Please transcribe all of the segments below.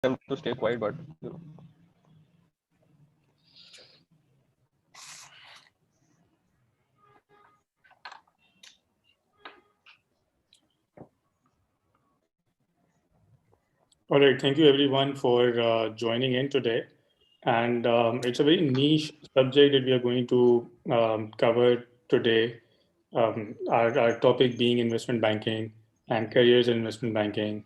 them to stay quiet, but you know. All right, thank you everyone for joining in today. And it's a very niche subject that we are going to cover today. Our topic being investment banking and careers in investment banking,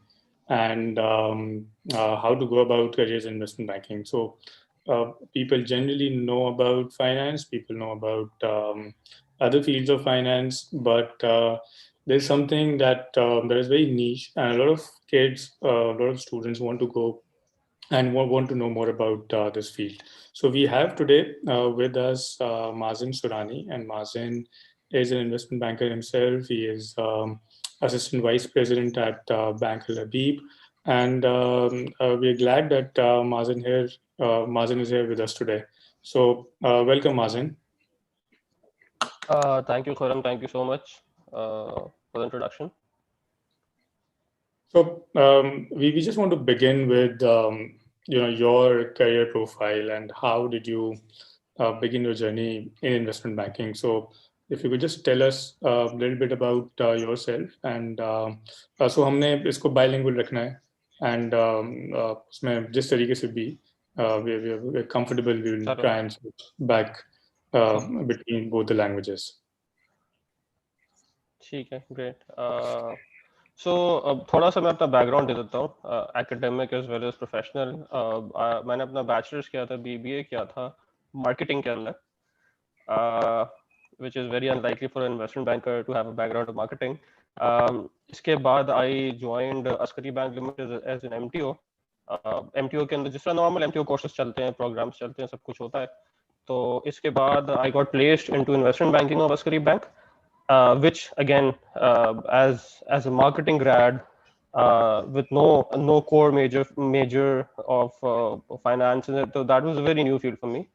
and how to go about careers in investment banking. So, people generally know about finance, people know about other fields of finance, but there's something that is very niche, and a lot of kids, a lot of students want to go and want to know more about this field. So we have today with us Mazen Surani, and Mazen is an investment banker himself. He is assistant vice president at Bank AKEB'P, and we're glad that Mazen is here with us today. So welcome, Mazen. Thank you, Khurram. Thank you so much for the introduction. So we just want to begin with your career profile and how did you begin your journey in investment banking. So if you could just tell us a little bit about yourself and so हमने इसको bilingual रखना है and उसमें जिस तरीके से भी we're comfortable, we will try and switch back between both the languages. ठीक है, great. So थोड़ा सा मैं अपना बैकग्राउंड दे देता हूँ, academic as well as professional. मैंने अपना बैचलर्स किया था, बीबीए किया था मार्केटिंग के अंदर, which is very unlikely for an investment banker to have a background of marketing. इसके बाद I joined Askari Bank Limited as an MTO. MTO के अंदर जिस तरह नॉर्मल MTO कोर्सेज चलते हैं, प्रोग्राम्स चलते हैं, सब कुछ होता है. तो इसके बाद I got placed into investment banking of Askari Bank. Which again, as a marketing grad, with no core major of finance in it, so that was a very new field for me.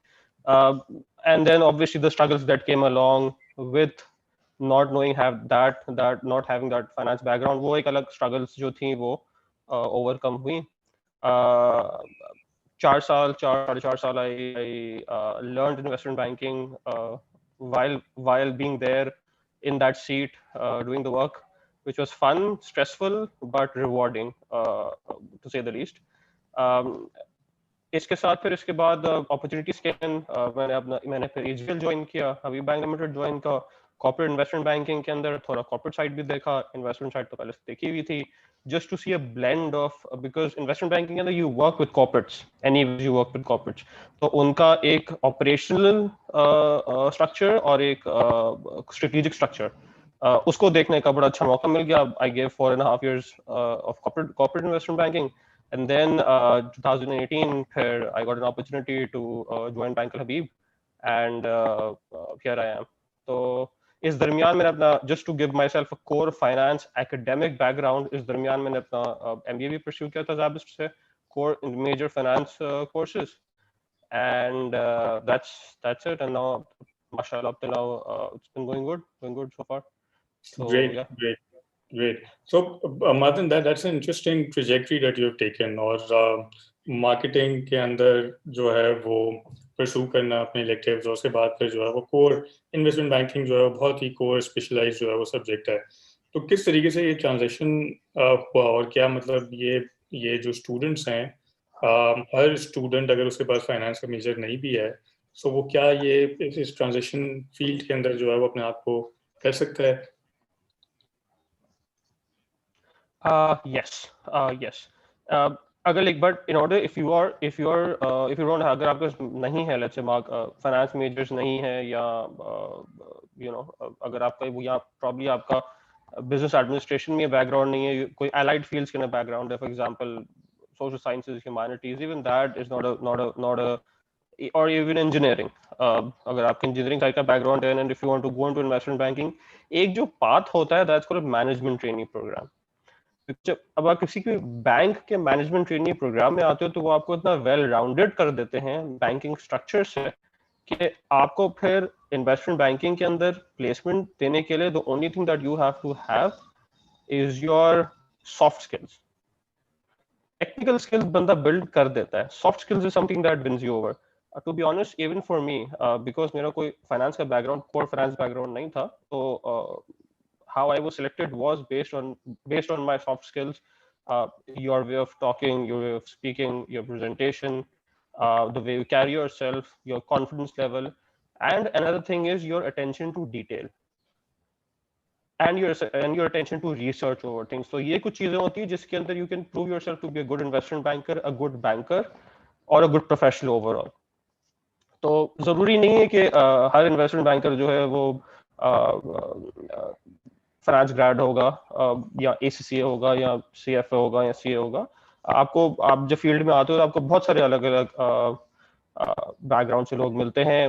And then obviously the struggles that came along with not knowing not having that finance background, वो एक अलग struggles जो थी वो overcome हुई. 4 साल I learned investment banking while being there in that seat, doing the work, which was fun, stressful, but rewarding, to say the least. इसके साथ फिर इसके बाद opportunities came. मैंने फिर AGL ज्वाइन किया, अभी बैंक लिमिटेड ज्वाइन का. कॉर्पोरेट इन्वेस्टमेंट बैंकिंग के अंदर थोड़ा कॉर्पोरेट साइड भी देखा, इन्वेस्टमेंट साइड तो पहले से देखी हुई थी, just to see a blend of, because investment banking के अंदर you work with corporates, anyways you work with corporates, तो उनका एक operational structure और एक strategic structure, उसको देखने का बड़ा अच्छा मौका मिल गया. I gave 4.5 years of corporate investment banking, and then 2018 फिर I got an opportunity to join Bank AKEB'P, and here I am. तो इस दरमियान मैंने अपना, just to give myself a core finance academic background, इस दरमियान मैंने अपना MBA भी pursue किया था ज़ाबिस्ट से, core major finance courses, and that's it. And now mashallah up till now it's been going good so far. So, Great, yeah. Great. So, Madan, that's an interesting trajectory that you have taken. और marketing के अंदर जो है वो pursue करना अपने electives, और उसके बाद फिर जो है वो core investment banking जो है बहुत ही core specialized जो है वो subject है. तो किस तरीके से ये transition हुआ, और क्या मतलब ये जो students हैं, हर student अगर उसके पास finance का major नहीं भी है, so वो क्या ये इस transition field के अंदर जो है वो अपने आप को कर सकता है? Yes. अगर like, but in order, if you don't have, अगर आपके नहीं है, let's say finance majors नहीं है, या अगर आपका वो, या probably आपका business administration में background नहीं है, कोई allied fields के ना background है, for example social sciences, humanities, even that is not a or even engineering. अगर आपके engineering side का background है, and if you want to go into investment banking, एक जो path होता है, that's called a management trainee program. जब अब आप किसी के बैंक के मैनेजमेंट ट्रेनिंग प्रोग्राम में आते हो, तो वो आपको इतना वेल राउंडेड कर देते हैं बैंकिंग स्ट्रक्चर से कि आपको फिर इन्वेस्टमेंट बैंकिंग के अंदर प्लेसमेंट देने के लिए the only thing that you have to have is your soft skills. Technical skills बंदा बिल्ड कर देता है, soft skills is something that wins you over. To be honest even for me, because मेरा कोई finance का background, core finance background नहीं था, तो how I was selected was based on my soft skills, your way of talking, your way of speaking, your presentation, the way you carry yourself, your confidence level, and another thing is your attention to detail and your attention to research over things. So ये कुछ चीजें होती है जिसके अंदर you can prove yourself to be a good investment banker, a good banker, और a good professional overall. तो जरूरी नहीं है कि हर इन्वेस्टमेंट बैंकर जो है वो फाइनेंस ग्रेड होगा, या एसीसीए होगा, या सीएफए होगा, या सीए होगा. आपको, आप जब फील्ड में आते हो तो आपको बहुत सारे अलग अलग बैकग्राउंड से लोग मिलते हैं.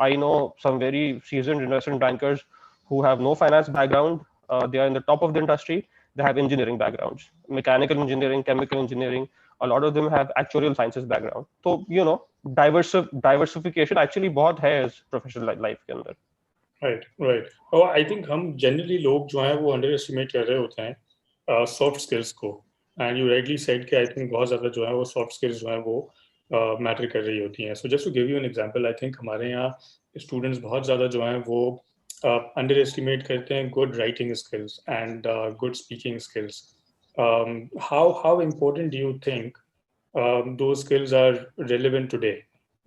I know some very seasoned investment bankers who have no finance background. They are in the top of the industry. They have engineering backgrounds, mechanical engineering, chemical engineering. A lot of them have actuarial sciences background. So diversification actually बहुत है इस professional life के अंदर. Right, right. और I think हम generally लोग जो हैं वो अंडर एस्टिमेट कर रहे होते हैं सॉफ्ट स्किल्स को. एंड यू राइटली सेड कि आई थिंक बहुत ज़्यादा जो है वो सॉफ्ट स्किल्स जो है वो मैटर कर रही होती हैं. So just to give you an example, I think हमारे यहाँ स्टूडेंट्स बहुत ज़्यादा जो हैं वो अंडर एस्टिमेट करते हैं good writing skills and good speaking skills. How important do you think those skills are relevant today?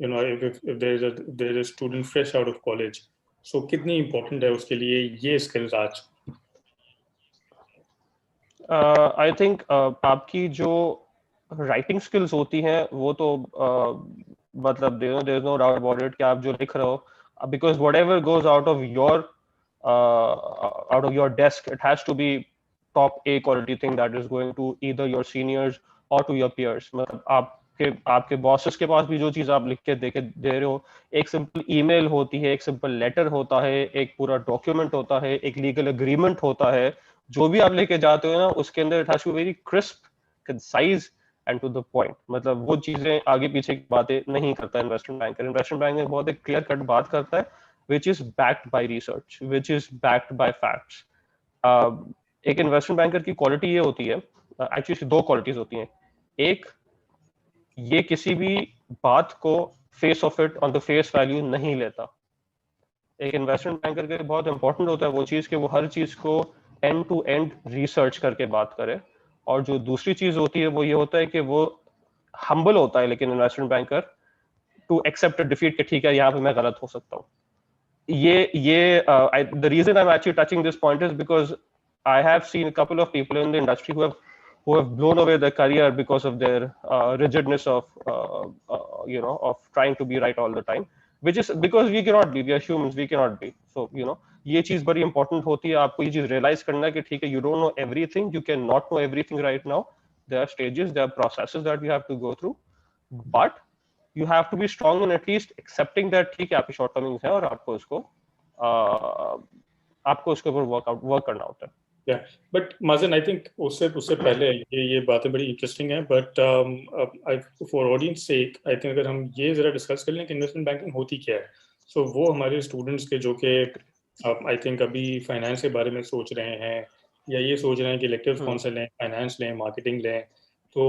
You know, if there is a student fresh out of college, so कितनी important है उसके लिए ये skills आज? I think आपकी जो writing skills होती हैं वो तो मतलब there is no doubt about it कि आप जो लिख रहे हो, because whatever goes out of your desk, it has to be top A quality thing that is going to either your seniors or to your peers. मतलब आपके bosses के पास भी जो चीज आप लिख के दे रहे हो, एक सिंपल ईमेल होती है, एक सिंपल लेटर होता है, एक पूरा डॉक्यूमेंट होता है, एक लीगल एग्रीमेंट होता है, जो भी आप लेके जाते हो ना उसके अंदर it has to be very crisp, concise and to the point. मतलब वो चीजें आगे पीछे की बातें नहीं करता इन्वेस्टमेंट बैंकर. इन्वेस्टमेंट बैंकर बहुत एक क्लियर कट बात करता है, which is backed by research, which is backed by facts. एक इन्वेस्टमेंट बैंकर की क्वालिटी ये होती है, एक्चुअली दो क्वालिटीज होती हैं. एक, ये किसी भी बात को face of it on the face value नहीं लेता. एक इन्वेस्टमेंट बैंकर के लिए बहुत इंपॉर्टेंट होता है वो चीज कि वो हर चीज को एंड टू एंड रिसर्च करके बात करे. और जो दूसरी चीज होती है वो ये होता है कि वो हम्बल होता है, लेकिन investment banker, to accept defeat कि ठीक है यहाँ पे मैं गलत हो सकता हूँ. The reason I'm actually touching this point is because I have seen a couple of people in the industry who have blown away their career because of their rigidness of trying to be right all the time, which is because we cannot be, we are humans, we cannot be. So ये चीज बड़ी important होती है. आपको ये चीज realise करना है कि ठीक है, you don't know everything, you can not know everything right now. There are stages, there are processes that you have to go through, but you have to be strong in at least accepting that ठीक है आपकी shortcomings है और आपको उसके ऊपर work करना होता है. Yeah, but Mazen, I think उससे पहले ये बातें बड़ी इंटरेस्टिंग हैं, but for audience sake, I think अगर हम ये जरा डिस्कस कर लें कि इन्वेस्टमेंट बैंकिंग होती क्या है. So वो हमारे स्टूडेंट्स के जो कि आई थिंक अभी फाइनेंस के बारे में सोच रहे हैं या ये सोच रहे हैं कि इलेक्टिव कौन से लें, फाइनेंस लें, मार्केटिंग लें, तो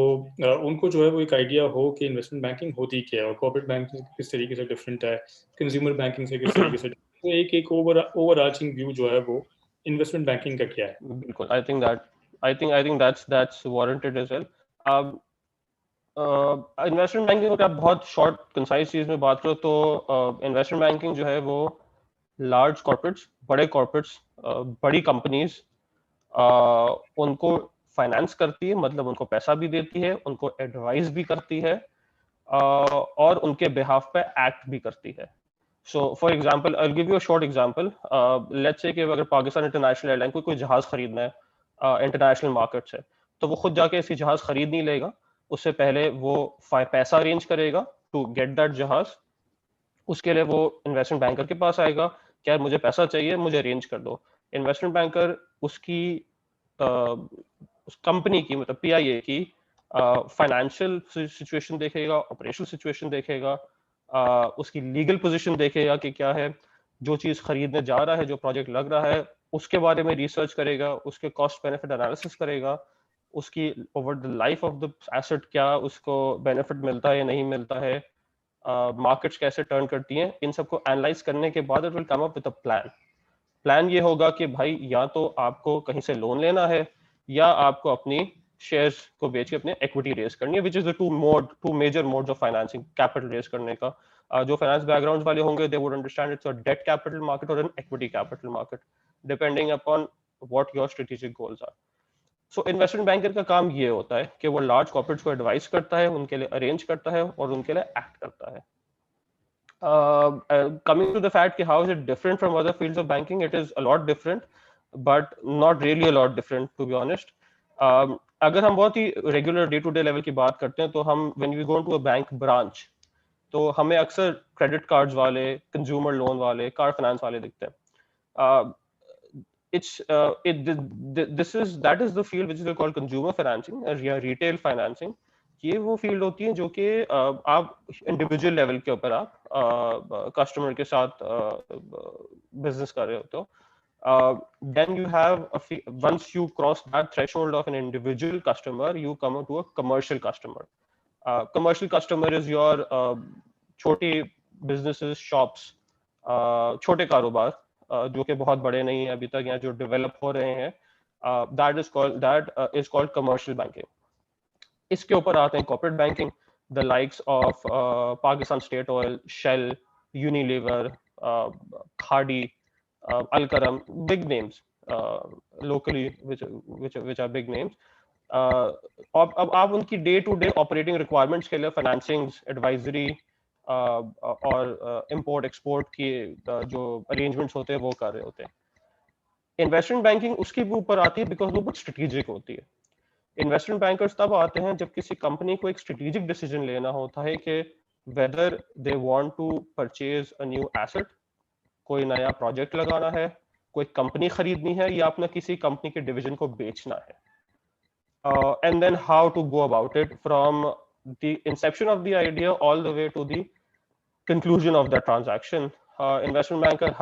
उनको जो है वो एक आइडिया हो कि इन्वेस्टमेंट बैंकिंग होती क्या है और कॉर्पोरेट बैंकिंग किस तरीके से डिफरेंट है, कंज्यूमर बैंकिंग से किस तरीके से. तो एक ओवरआर्चिंग व्यू जो है वो इन्वेस्टमेंट बैंकिंग का क्या है. बिल्कुल, I think that's warranted as well. Investment banking को आप बहुत शॉर्ट कंसाइज चीज में बात करो तो इन्वेस्टमेंट बैंकिंग जो है वो लार्ज कॉर्पोरेट्स, बड़े कॉर्पोरेट्स, बड़ी कंपनीज उनको फाइनेंस करती है, मतलब उनको पैसा भी देती है, उनको एडवाइस भी करती है, और उनके बिहाफ पे एक्ट भी करती है. So, for example, I'll give you a short example. Let's say कि अगर पाकिस्तान इंटरनेशनल एयरलाइन को कोई जहाज खरीदना है इंटरनेशनल मार्केट से, तो वो खुद जाके ऐसी जहाज खरीद नहीं लेगा. उससे पहले वो पैसा अरेंज करेगा टू गेट दैट जहाज. उसके लिए वो इन्वेस्टमेंट बैंकर के पास आएगा, क्या मुझे पैसा चाहिए, मुझे अरेंज कर दो. इन्वेस्टमेंट बैंकर उसकी उस कंपनी की, मतलब पीआईए की फाइनेंशियल सिचुएशन देखेगा, ऑपरेशनल सिचुएशन देखेगा, उसकी लीगल पोजीशन देखेगा कि क्या है, जो चीज खरीदने जा रहा है, जो प्रोजेक्ट लग रहा है, उसके बारे में रिसर्च करेगा, उसके कॉस्ट बेनिफिट एनालिसिस करेगा, उसकी over the life of the asset क्या उसको बेनिफिट मिलता है या नहीं मिलता है, मार्केट्स कैसे टर्न करती हैं, इन सबको एनालाइज करने के बाद it will come up with a plan. Plan ये होगा कि भाई या तो आपको कहीं से लोन लेना है या आपको अपनी शेयर्स को बेच के अपने इक्विटी रेज करनी है, which is the two major modes of financing capital raise करने का। जो फाइनेंस बैकग्राउंड वाले होंगे they would understand it's a debt capital market और an equity capital market, depending upon what your strategic goals are. So investment banker का काम ये होता है कि वो लार्ज कॉर्पोरेट्स को एडवाइस करता है, उनके लिए अरेंज करता है और उनके लिए एक्ट करता है। Coming to the fact how is it different from other fields of banking, it is a lot different, but not really a lot different to be honest. अगर हम बहुत ही regular day to day level की बात करते हैं तो हम when we go to a bank branch तो हमें अक्सर क्रेडिट कार्ड्स वाले, कंज्यूमर लोन वाले, कार फाइनेंस वाले दिखते हैं। This is that is the field which is called consumer financing या retail financing। ये वो फील्ड होती है जो कि आप इंडिविजुअल लेवल के ऊपर आप कस्टमर के साथ बिजनेस कर रहे होते हो। then you have once you cross that threshold of an individual customer you come to a commercial customer। commercial customer is your छोटी businesses, shops, छोटे कारोबार जो कि बहुत बड़े नहीं है अभी तक या जो डेवलप हो रहे हैं, that is called commercial banking। इसके ऊपर आते हैं corporate banking, the likes of Pakistan State Oil, Shell, Unilever, Khaadi, Alkaram, big names locally which are big names। अब आप उनकी day to day operating requirements के लिए फाइनेंसिंग, एडवाइजरी और इंपोर्ट एक्सपोर्ट की जो अरेंजमेंट्स होते हैं वो कर रहे होते हैं। इन्वेस्टमेंट बैंकिंग उसके भी ऊपर आती है बिकॉज वो बहुत स्ट्रेटेजिक होती है। इन्वेस्टमेंट बैंकर्स तब आते हैं जब किसी कंपनी को एक स्ट्रेटेजिक डिसीजन लेना होता है कि whether they want to purchase a new asset, कोई नया प्रोजेक्ट लगाना है, कोई कंपनी खरीदनी है या अपना किसी कंपनी के डिवीजन को बेचना है, and then how to go about it from the inception of the idea all the way to the conclusion of the transaction. Investment banker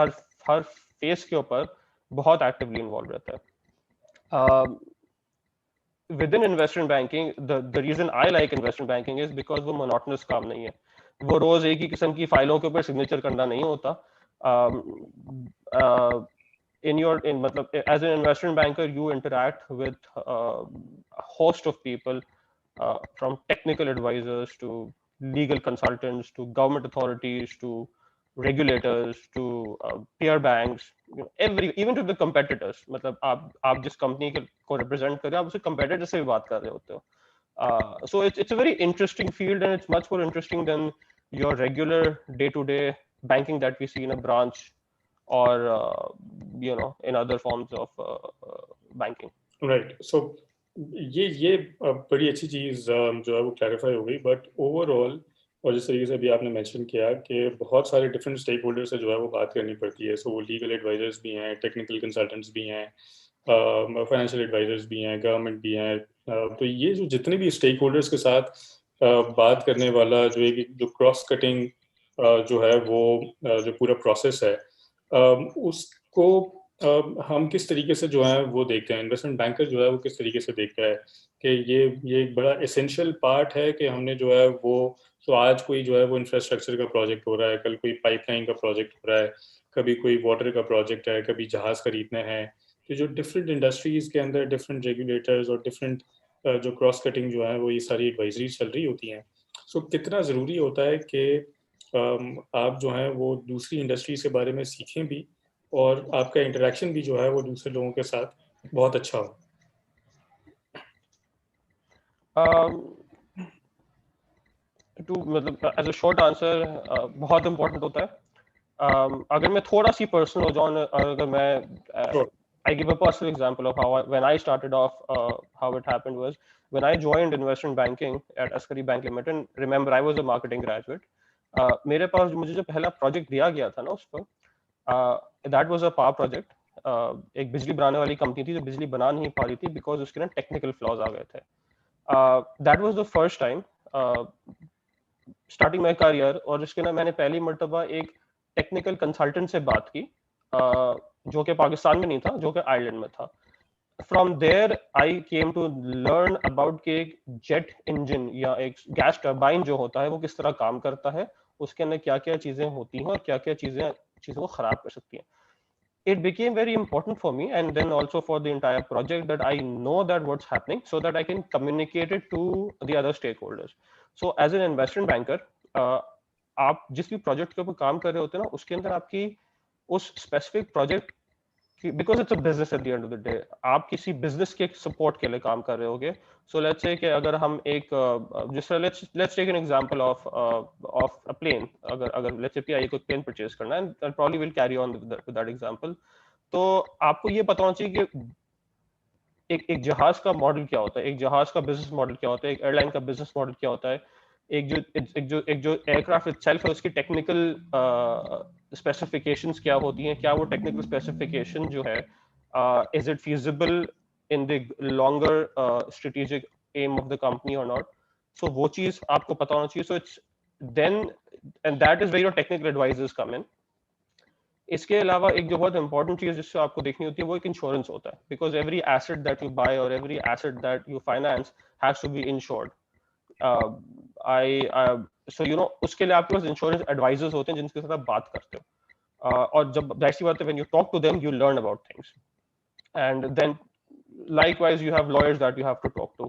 हर फेस के ऊपर बहुत एक्टिवली इन्वॉल्व रहता है। Within investment banking, the reason I like investment banking is because वो monotonous काम नहीं है, वो रोज एक ही किस्म की फाइलों के ऊपर सिग्नेचर करना नहीं होता। मतलब as an investment banker you interact with a host of people, from technical advisors to legal consultants to government authorities to regulators to peer banks, even to the competitors। मतलब आप जिस कंपनी को represent कर रहे हो आप उसके competitor से भी बात कर रहे होते हो। So it's a very interesting field and it's much more interesting than your regular day-to-day banking that we see in a branch or in other forms of banking। Right. So ये बड़ी अच्छी चीज जो है वो क्लैरिफाई हो गई, but overall और जिस तरीके से अभी आपने मेंशन किया कि बहुत सारे डिफरेंट स्टेक होल्डर से जो है वो बात करनी पड़ती है। सो वो लीगल एडवाइजर्स भी हैं, टेक्निकल कंसल्टेंट्स भी हैं, फाइनेंशियल एडवाइजर्स भी हैं, गवर्नमेंट भी हैं। तो ये जो जितने भी स्टेक होल्डर्स के साथ बात करने वाला जो क्रॉस कटिंग जो है वो जो पूरा प्रोसेस है उसको हम किस तरीके से जो है वो देखते हैं, इन्वेस्टमेंट बैंकर जो है वो किस तरीके से देखता है कि ये एक बड़ा एसेंशियल पार्ट है कि हमने जो है वो तो आज कोई जो है वो इंफ्रास्ट्रक्चर का प्रोजेक्ट हो रहा है, कल कोई पाइपलाइन का प्रोजेक्ट हो रहा है, कभी कोई वाटर का प्रोजेक्ट है, कभी जहाज खरीदना है। तो जो डिफरेंट इंडस्ट्रीज के अंदर डिफरेंट रेगुलेटर्स और डिफरेंट जो क्रॉस कटिंग जो है वो ये सारी एडवाइजरी चल रही होती हैं। सो कितना ज़रूरी होता है कि आप जो है वो दूसरी इंडस्ट्रीज के बारे में सीखें भी और आपका इंटरेक्शन भी जो है वो दूसरे लोगों के साथ बहुत अच्छा हो। मतलब एज अ शॉर्ट आंसर बहुत इम्पोर्टेंट होता है। अगर मैं थोड़ा सी पर्सनल हो जाऊँ, अगर मैं I give a personal example of when I started off, how it happened was when I joined investment banking at Askari Bank Limited. Remember, I was a marketing graduate. मेरे पास मुझे जो पहला प्रोजेक्ट दिया गया था ना उस पर, that was a power project। एक बिजली बनाने वाली कंपनी थी जो बिजली बना नहीं पा रही थी बिकॉज उसके ना टेक्निकल फ्लॉज आ गए थे। That was the first time starting my career, और इसके ना मैंने पहली मर्तबा एक टेक्निकल कंसल्टेंट से बात की जो कि पाकिस्तान में नहीं था, जो कि आयरलैंड में था। From there I came to learn about कि एक जेट इंजन या एक गैस टर्बाइन जो होता है वो किस तरह काम करता है, उसके अंदर क्या क्या चीजें होती हैं और क्या क्या चीजों को खराब कर सकती हैं. It became very important for me and then also for the entire project that I know that what's happening so that I can communicate it to the other stakeholders. So as an investment banker, आप जिस भी project के ऊपर काम कर रहे होते हैं ना, उसके अंदर आपकी उस specific project, because it's a business at the end of the day, आप किसी बिजनेस के सपोर्ट के लिए काम कर रहे होगे. सो लेट्स से कि अगर हम एक जिस तरह let's take an example of a plane. अगर अगर लेट्स से कि आई कोई प्लेन परचेज करना है, and probably will carry on with that example. तो आपको ये पता होना चाहिए कि एक जहाज का मॉडल क्या होता है, एक जहाज का बिजनेस मॉडल क्या होता है, एक एयरलाइन का बिजनेस मॉडल क्या होता है, एक जो एयरक्राफ्ट इटसेल्फ है उसकी टेक्निकल स्पेसिफिकेशंस क्या होती हैं, क्या वो टेक्निकल स्पेसिफिकेशन जो है is it feasible in the longer strategic aim of the company और नॉट. सो वो चीज आपको पता होना चाहिए. So it's then and that is where your technical advisers come in. इसके अलावा एक जो बहुत इंपॉर्टेंट चीज जिससे आपको देखनी होती है वो एक इंश्योरेंस होता है, because every asset that you buy और every asset that you finance has to be insured. I so you know उसके लिए आपके पास इंश्योरेंस एडवाइजर्स होते हैं जिनके साथ आप बात करते हो. और जब जाहिर सी बात है, when you talk to them you learn about things, and then likewise you have lawyers that you have to talk to,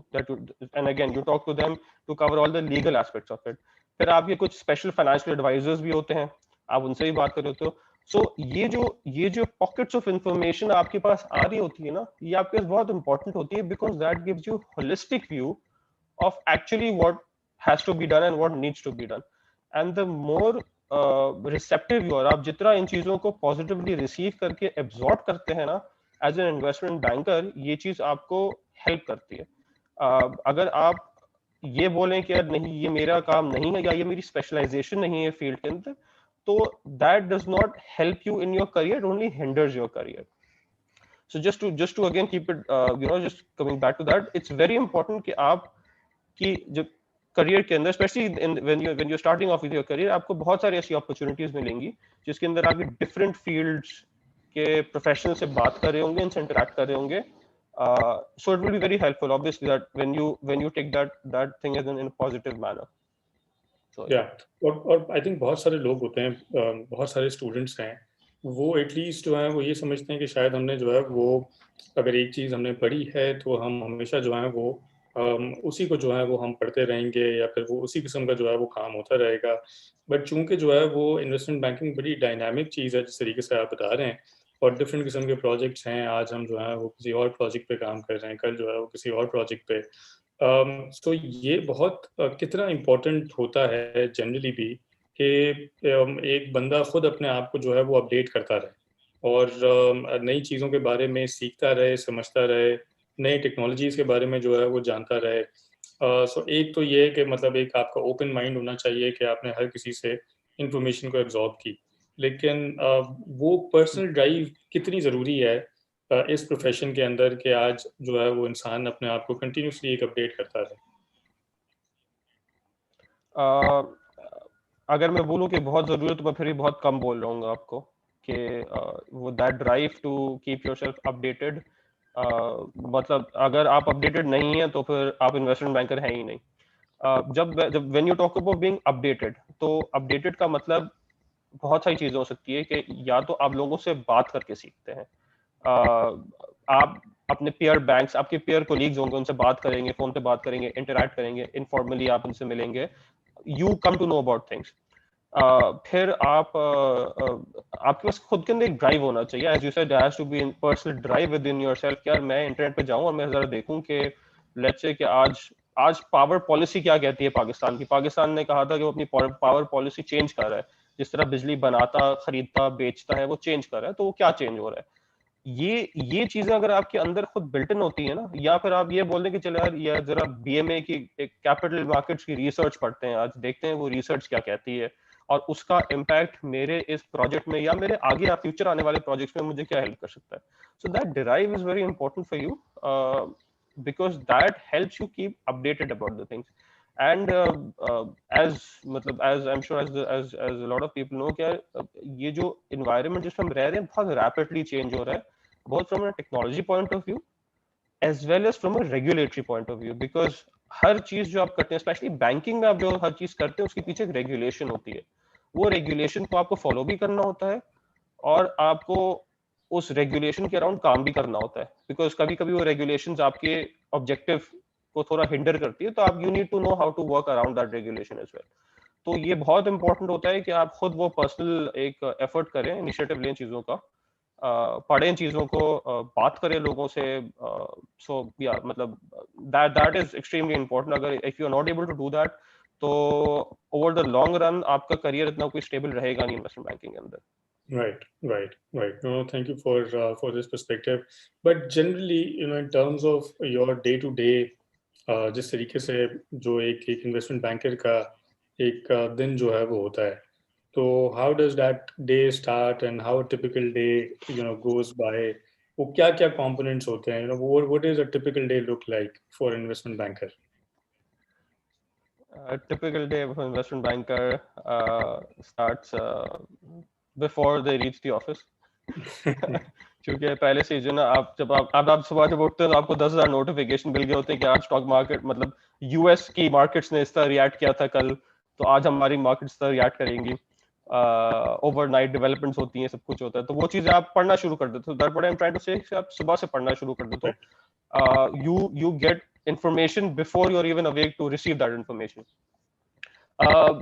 and again you talk to them to cover all the legal aspects of it. फिर आपके कुछ special financial advisers भी होते हैं, आप उनसे भी बात कर रहे होते हो. सो ये जो पॉकेट्स ऑफ इंफॉर्मेशन आपके पास आ रही होती है ना, ये आपके पास बहुत इंपॉर्टेंट होती है, because that gives you holistic view of actually what has to be done and what needs to be done. And the more receptive you are, आप जितना इन चीजों को पॉजिटिवली रिसीव करके एब्जॉर्ब करते हैं ना, एज एन इन्वेस्टमेंट बैंकर ये चीज आपको हेल्प करती है. अगर आप ये बोलें कि यार नहीं ये मेरा काम नहीं है या ये मेरी स्पेशलाइजेशन नहीं है फील्ड के अंदर, तो that does not help you in your career, only hinders your career. So just to again keep it just coming back to that, it's very important कि आप कि जब करियर के अंदर specially when you starting of with your career, आपको बहुत सारी ऐसी अपॉर्चुनिटीज मिलेंगी जिसके अंदर आप डिफरेंट फील्ड्स के प्रोफेशनल से बात कर रहे होंगे, इनसे इंटरेक्ट कर रहे होंगे. So it will be very helpful obviously that when you take that thing as in positive manner. So या और आई थिंक बहुत सारे लोग होते हैं, बहुत सारे स्टूडेंट्स हैं, वो एटलीस्ट जो है वो ये समझते हैं कि शायद हमने जो है वो अगर एक चीज़ हमने पढ़ी है तो हम हमेशा जो है वो उसी को जो है वो हम पढ़ते रहेंगे या फिर वो उसी किस्म का जो है वो काम होता रहेगा. बट चूंकि जो है वो इन्वेस्टमेंट बैंकिंग बड़ी डायनामिक चीज़ है जिस तरीके से आप बता रहे हैं, और डिफरेंट किस्म के प्रोजेक्ट्स हैं, आज हम जो है वो किसी और प्रोजेक्ट पे काम कर रहे हैं, कल जो है वो किसी और प्रोजेक्ट पे. तो ये बहुत कितना इम्पोर्टेंट होता है जनरली भी कि एक बंदा खुद अपने आप को जो है वो अपडेट करता रहे और नई चीज़ों के बारे में सीखता रहे, समझता रहे, नई टेक्नोलॉजीज़ के बारे में जो है वो जानता रहे. सो एक तो ये है कि मतलब एक आपका ओपन माइंड होना चाहिए कि आपने हर किसी से इंफॉर्मेशन को एब्जॉर्ब की, लेकिन वो पर्सनल ड्राइव कितनी ज़रूरी है इस प्रोफेशन के अंदर कि आज जो है वो इंसान अपने आप को कंटिन्यूसली एक अपडेट करता रहे. अगर मैं बोलूँ कि बहुत जरूरी है तो मैं फिर भी बहुत कम बोल रहा हूँ आपको कि वो that drive to keep yourself updated, मतलब अगर आप अपडेटेड नहीं है तो फिर आप इन्वेस्टमेंट बैंकर हैं ही नहीं. जब जब when you talk about being updated, तो अपडेटेड का मतलब बहुत सारी चीजें हो सकती है कि या तो आप लोगों से बात करके सीखते हैं, आप अपने पेयर बैंक्स, आपके पेयर कोलीग्स होंगे, उनसे बात करेंगे, फोन पे बात करेंगे, इंटरेक्ट करेंगे, इनफॉर्मली आप उनसे मिलेंगे, you come to know about things. फिर आपके पास खुद के अंदर एक ड्राइव होना चाहिए, as you said there has to be personal drive within yourself कि यार मैं इंटरनेट पे जाऊं और मैं जरा देखूं कि लेट्स से कि आज आज पावर पॉलिसी क्या कहती है पाकिस्तान की. पाकिस्तान ने कहा था कि वो अपनी पावर पॉलिसी चेंज कर रहा है, जिस तरह बिजली बनाता, खरीदता, बेचता है वो चेंज कर रहा है. तो वो क्या चेंज हो रहा है, ये चीजें अगर आपके अंदर खुद बिल्ट इन होती है ना, या फिर आप ये बोल दें कि चलो यार ये जरा बीएमए की एक कैपिटल मार्केट्स की रिसर्च पढ़ते हैं, आज देखते हैं वो रिसर्च क्या कहती है और उसका इम्पैक्ट मेरे इस प्रोजेक्ट में या मेरे आगे या फ्यूचर आने वाले प्रोजेक्ट्स में मुझे क्या हेल्प कर सकता है. So that derive is very important for you, because that helps you keep updated about the things. And as मतलब as I'm sure as a lot of people know कि ये जो environment जिसमें हम रह रहे हैं बहुत rapidly change हो रहा है, both from a technology point of view as well as from a regulatory point of view, because हर चीज जो आप करते हैं, स्पेशली बैंकिंग में आप जो हर चीज करते हैं उसके पीछे एक रेगुलेशन होती है, वो रेगुलेशन को आपको फॉलो भी करना होता है और आपको उस रेगुलेशन के अराउंड काम भी करना होता है, बिकॉज कभी कभी वो रेगुलेशंस आपके ऑब्जेक्टिव को थोड़ा हिंडर करती है, तो आप you need to know how to work around that regulation as well. तो ये बहुत इंपॉर्टेंट होता है कि आप खुद वो पर्सनल एक एफर्ट करें, इनिशिएटिव लें चीज़ों का, पढ़ें चीज़ों को, बात करें लोगों से। सो या मतलब that that is extremely important. अगर if you are not able to do that, तो ओवर द लॉन्ग रन आपका करियर इतना कोई स्टेबल रहेगा नहीं इन्वेस्टमेंट बैंकिंग के अंदर। Right, right, right. No, thank you for this perspective. But generally, in terms of your day to day, जिस तरीके से जो एक इन्वेस्टमेंट बैंकर का एक दिन जो है वो होता है, तो how does that day start and how a typical day goes by? वो क्या क्या components होते हैं? What is a typical day look like for an investment banker? A typical day of an investment banker starts before they reach the office. क्योंकि पहले से जो ना, आप जब आप सुबह जब उठते हो तो आपको 10,000 नोटिफिकेशन मिल गए होते हैं कि आज स्टॉक मार्केट, मतलब यूएस की मार्केट्स ने इस तरह रिएक्ट किया था कल, तो आज हमारी मार्केट्स इस तरह रिएक्ट करेंगी। ओवरनाइट डेवलपमेंट्स होती हैं, सब कुछ होता है, तो वो चीजें आप पढ़ना शुरू कर देते हो। That what I am trying to say, आप सुबह से पढ़ना शुरू कर देते हो। You get information before you're even awake to receive that information. Uh,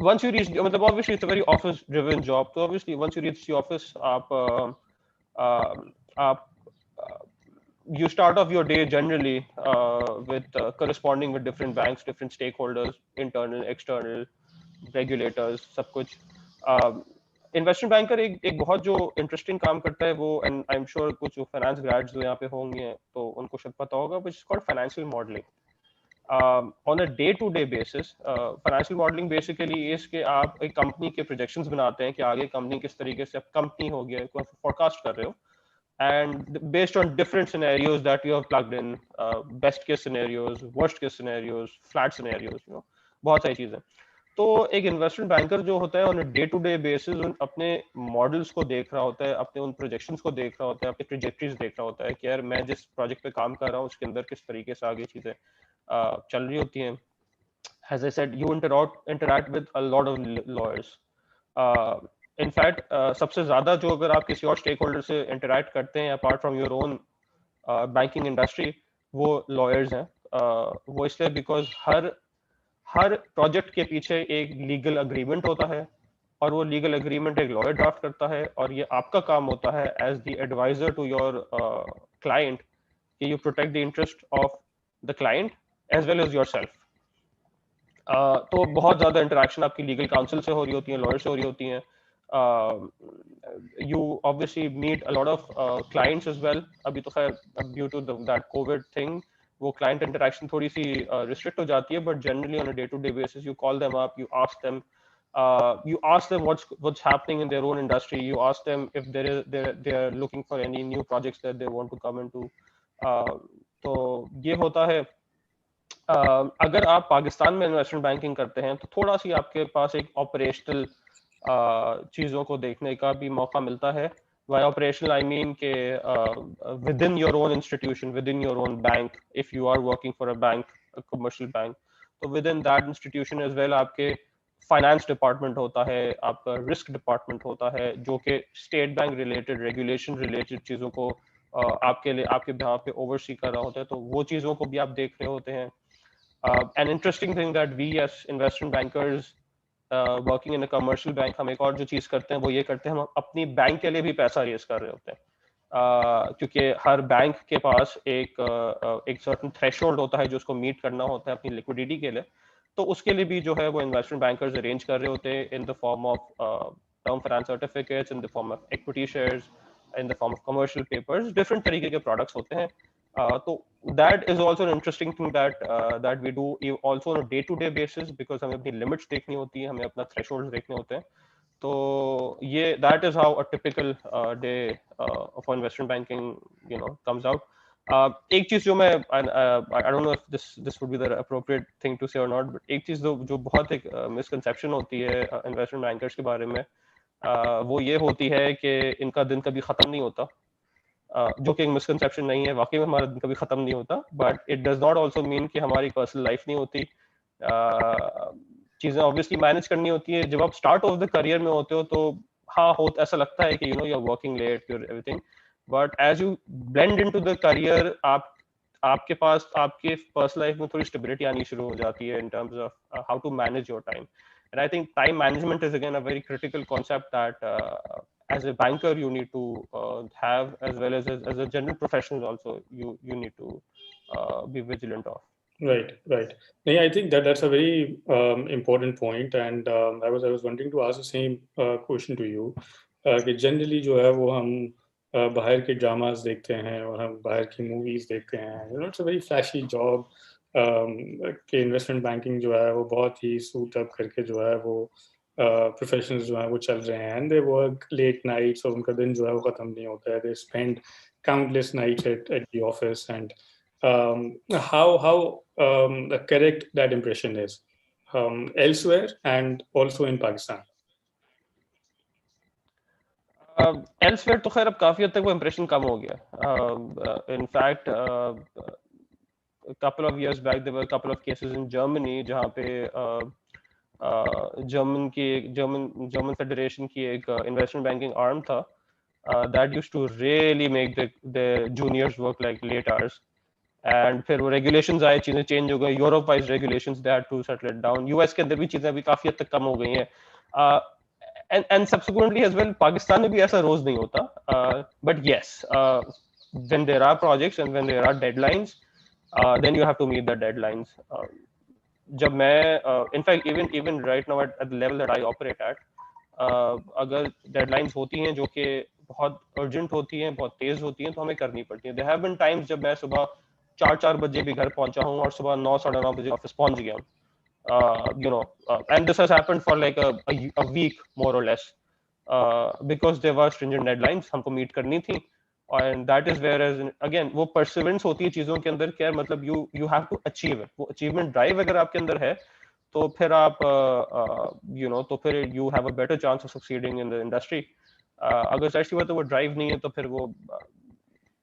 once you reach, मतलब obviously it's a very office driven job, so obviously once you reach the office, आप you start off your day generally with corresponding with different banks, different stakeholders, internal, external, regulators, सब कुछ। Investment banker एक बहुत जो interesting काम करता है वो, एंड आई एम श्योर कुछ जो फाइनेंस ग्रेड्स जो यहाँ पे होंगे तो उनको शायद पता होगा, which is called financial modelling. On a day to day basis financial modelling basically इसके आप एक कंपनी के प्रोजेक्शंस बनाते हैं कि आगे कंपनी किस तरीके से, अब कंपनी हो गया, फोरकास्ट कर रहे हो, and based on different scenarios that you have plugged in, best case scenarios, worst case scenarios, flat scenarios, बहुत सारी चीजें। तो एक इन्वेस्टमेंट बैंकर जो होता है on day to day basis उन अपने मॉडल्स को देख रहा होता है, अपने उन प्रोजेक्शंस को देख रहा होता है, अपनी ट्रेजेक्टरीज देख रहा होता है कि यार मैं जिस प्रोजेक्ट पे काम कर रहा हूँ उसके अंदर किस तरीके से आगे चीजें चल रही होती हैं। As I said, you interact with a lot of lawyers. In fact सबसे ज्यादा जो, अगर आप किसी और स्टेक होल्डर से इंटरेक्ट करते हैं apart from your own banking industry, वो लॉयर्स हैं। वो इसलिए बिकॉज हर प्रोजेक्ट के पीछे एक लीगल अग्रीमेंट होता है, और वो लीगल अग्रीमेंट एक लॉयर ड्राफ्ट करता है, और ये आपका काम होता है as the adviser to your client कि you protect the interest of the client as well as yourself. तो बहुत ज्यादा इंटरेक्शन आपकी लीगल काउंसिल से हो रही होती है, लॉयर से हो रही होती हैं। You obviously meet a lot of clients as well. अभी तो खैर due to that COVID thing, वो client interaction थोड़ी सी restrict हो जाती है, but generally on a day-to-day basis, you call them up, you ask them what's happening in their own industry. You ask them if they're looking for any new projects that they want to come into. तो ये होता है। अगर आप पाकिस्तान में investment banking करते हैं तो थोड़ा सी आपके पास एक ऑपरेशनल चीज़ों को देखने का भी मौका मिलता है। बाय ऑपरेशनल आई मीन के within your own institution, within your own bank, if you are working for a bank, commercial bank, तो within that institution as well आपके फाइनेंस डिपार्टमेंट होता है, आपका risk department होता है, जो कि State Bank related, regulation related चीज़ों को आपके लिए, आपके बिहाफ पे ओवरसी कर रहा होता है, तो वो चीज़ों को भी आप देख रहे होते हैं। An interesting thing that we as investment bankers working in a commercial bank, हम एक और जो चीज करते हैं वो ये करते हैं, हम अपनी बैंक के लिए भी पैसा रेज कर रहे होते हैं। क्योंकि हर बैंक के पास एक सर्टेन थ्रेशोल्ड होता है जो उसको मीट करना होता है अपनी लिक्विडिटी के लिए, तो उसके लिए भी जो है वो इन्वेस्टमेंट बैंकर्स अरेंज कर रहे होते हैं in the form of term finance certificates, in the form of equity shares, in the form of commercial papers, different तरीके के प्रोडक्ट्स होते हैं। तो that is also an interesting thing that we do also on a day-to-day basis, because हमें अपनी limits देखनी होती है, हमें अपना thresholds देखने होते हैं। तो ये that is how a typical day of investment banking comes out. एक चीज जो मैं I don't know if this would be the appropriate thing to say or not, but एक चीज जो बहुत एक misconception होती है investment bankers के बारे में, वो ये होती है कि इनका दिन कभी खत्म नहीं होता। जो कि एक मिसकंसेप्शन नहीं है, वाकई में हमारा दिन कभी खत्म नहीं होता, but it does not also mean कि हमारी पर्सनल लाइफ नहीं होती। चीजें ऑब्वियसली मैनेज करनी होती है। जब आप स्टार्ट ऑफ द करियर में होते हो तो हाँ, हो ऐसा लगता है कि you know you are working late, you everything, but as you blend into the career, आपके पास आपके पर्सनल लाइफ में थोड़ी स्टेबिलिटी आनी शुरू हो जाती है in terms of how to manage your time. And I think time management is again a very critical concept that as a banker you need to have, as well as a general professional also you need to be vigilant of. Right, right. Yeah, I think that's a very important point, and I was wanting to ask the same question to you. कि generally जो है वो हम बाहर के dramas देखते हैं और हम बाहर की मूवीज देखते हैं, you know it's a very flashy job कि इन्वेस्टमेंट बैंकिंग जो है वो बहुत ही सूट अप करके जो है वो प्रोफेशनल्स जो है वो चल रहे हैं, and they work late nights और उनका दिन जो है वो खत्म नहीं होता है, they spend countless nights at the office, and how correct that impression is elsewhere and also in Pakistan. Elsewhere तो खैर अब काफी हद तक वो इम्प्रेशन कम हो गया। In fact couple of years back there were a couple of cases in Germany जहाँ पे जर्मन फेडरेशन की एक इन्वेस्टमेंट बैंकिंग आर्म था that used to really make the juniors work like late hours, and फिर वो regulations आए, चीजें change हो गई, Europe wise regulations they had to settle it down, US के अंदर भी चीजें अभी काफी हद तक कम हो गई हैं, and subsequently as well Pakistan में भी ऐसा रोज नहीं होता, but yes when there are projects and when there are deadlines, then you have to meet the deadlines. जब मैं in fact even right now at the level that I operate at, अगर deadlines होती हैं जो कि बहुत अर्जेंट होती हैं, बहुत तेज होती हैं, तो हमें करनी पड़ती है। देयर हैव बीन टाइम्स जब मैं सुबह 4 बजे भी घर पहुंचा हूँ और सुबह 9 साढ़े 9 बजे ऑफिस पहुंच गया हूँ, you know, and this has happened for like a week more or less, because there were stringent deadlines हमको मीट करनी थी, and that is where as again वो perseverance होती है चीजों के अंदर, क्या मतलब you have to achieve it, वो achievement drive अगर आपके अंदर है तो फिर आप you know तो फिर you have a better chance of succeeding in the industry. अगर सच बात है वो drive नहीं है तो फिर वो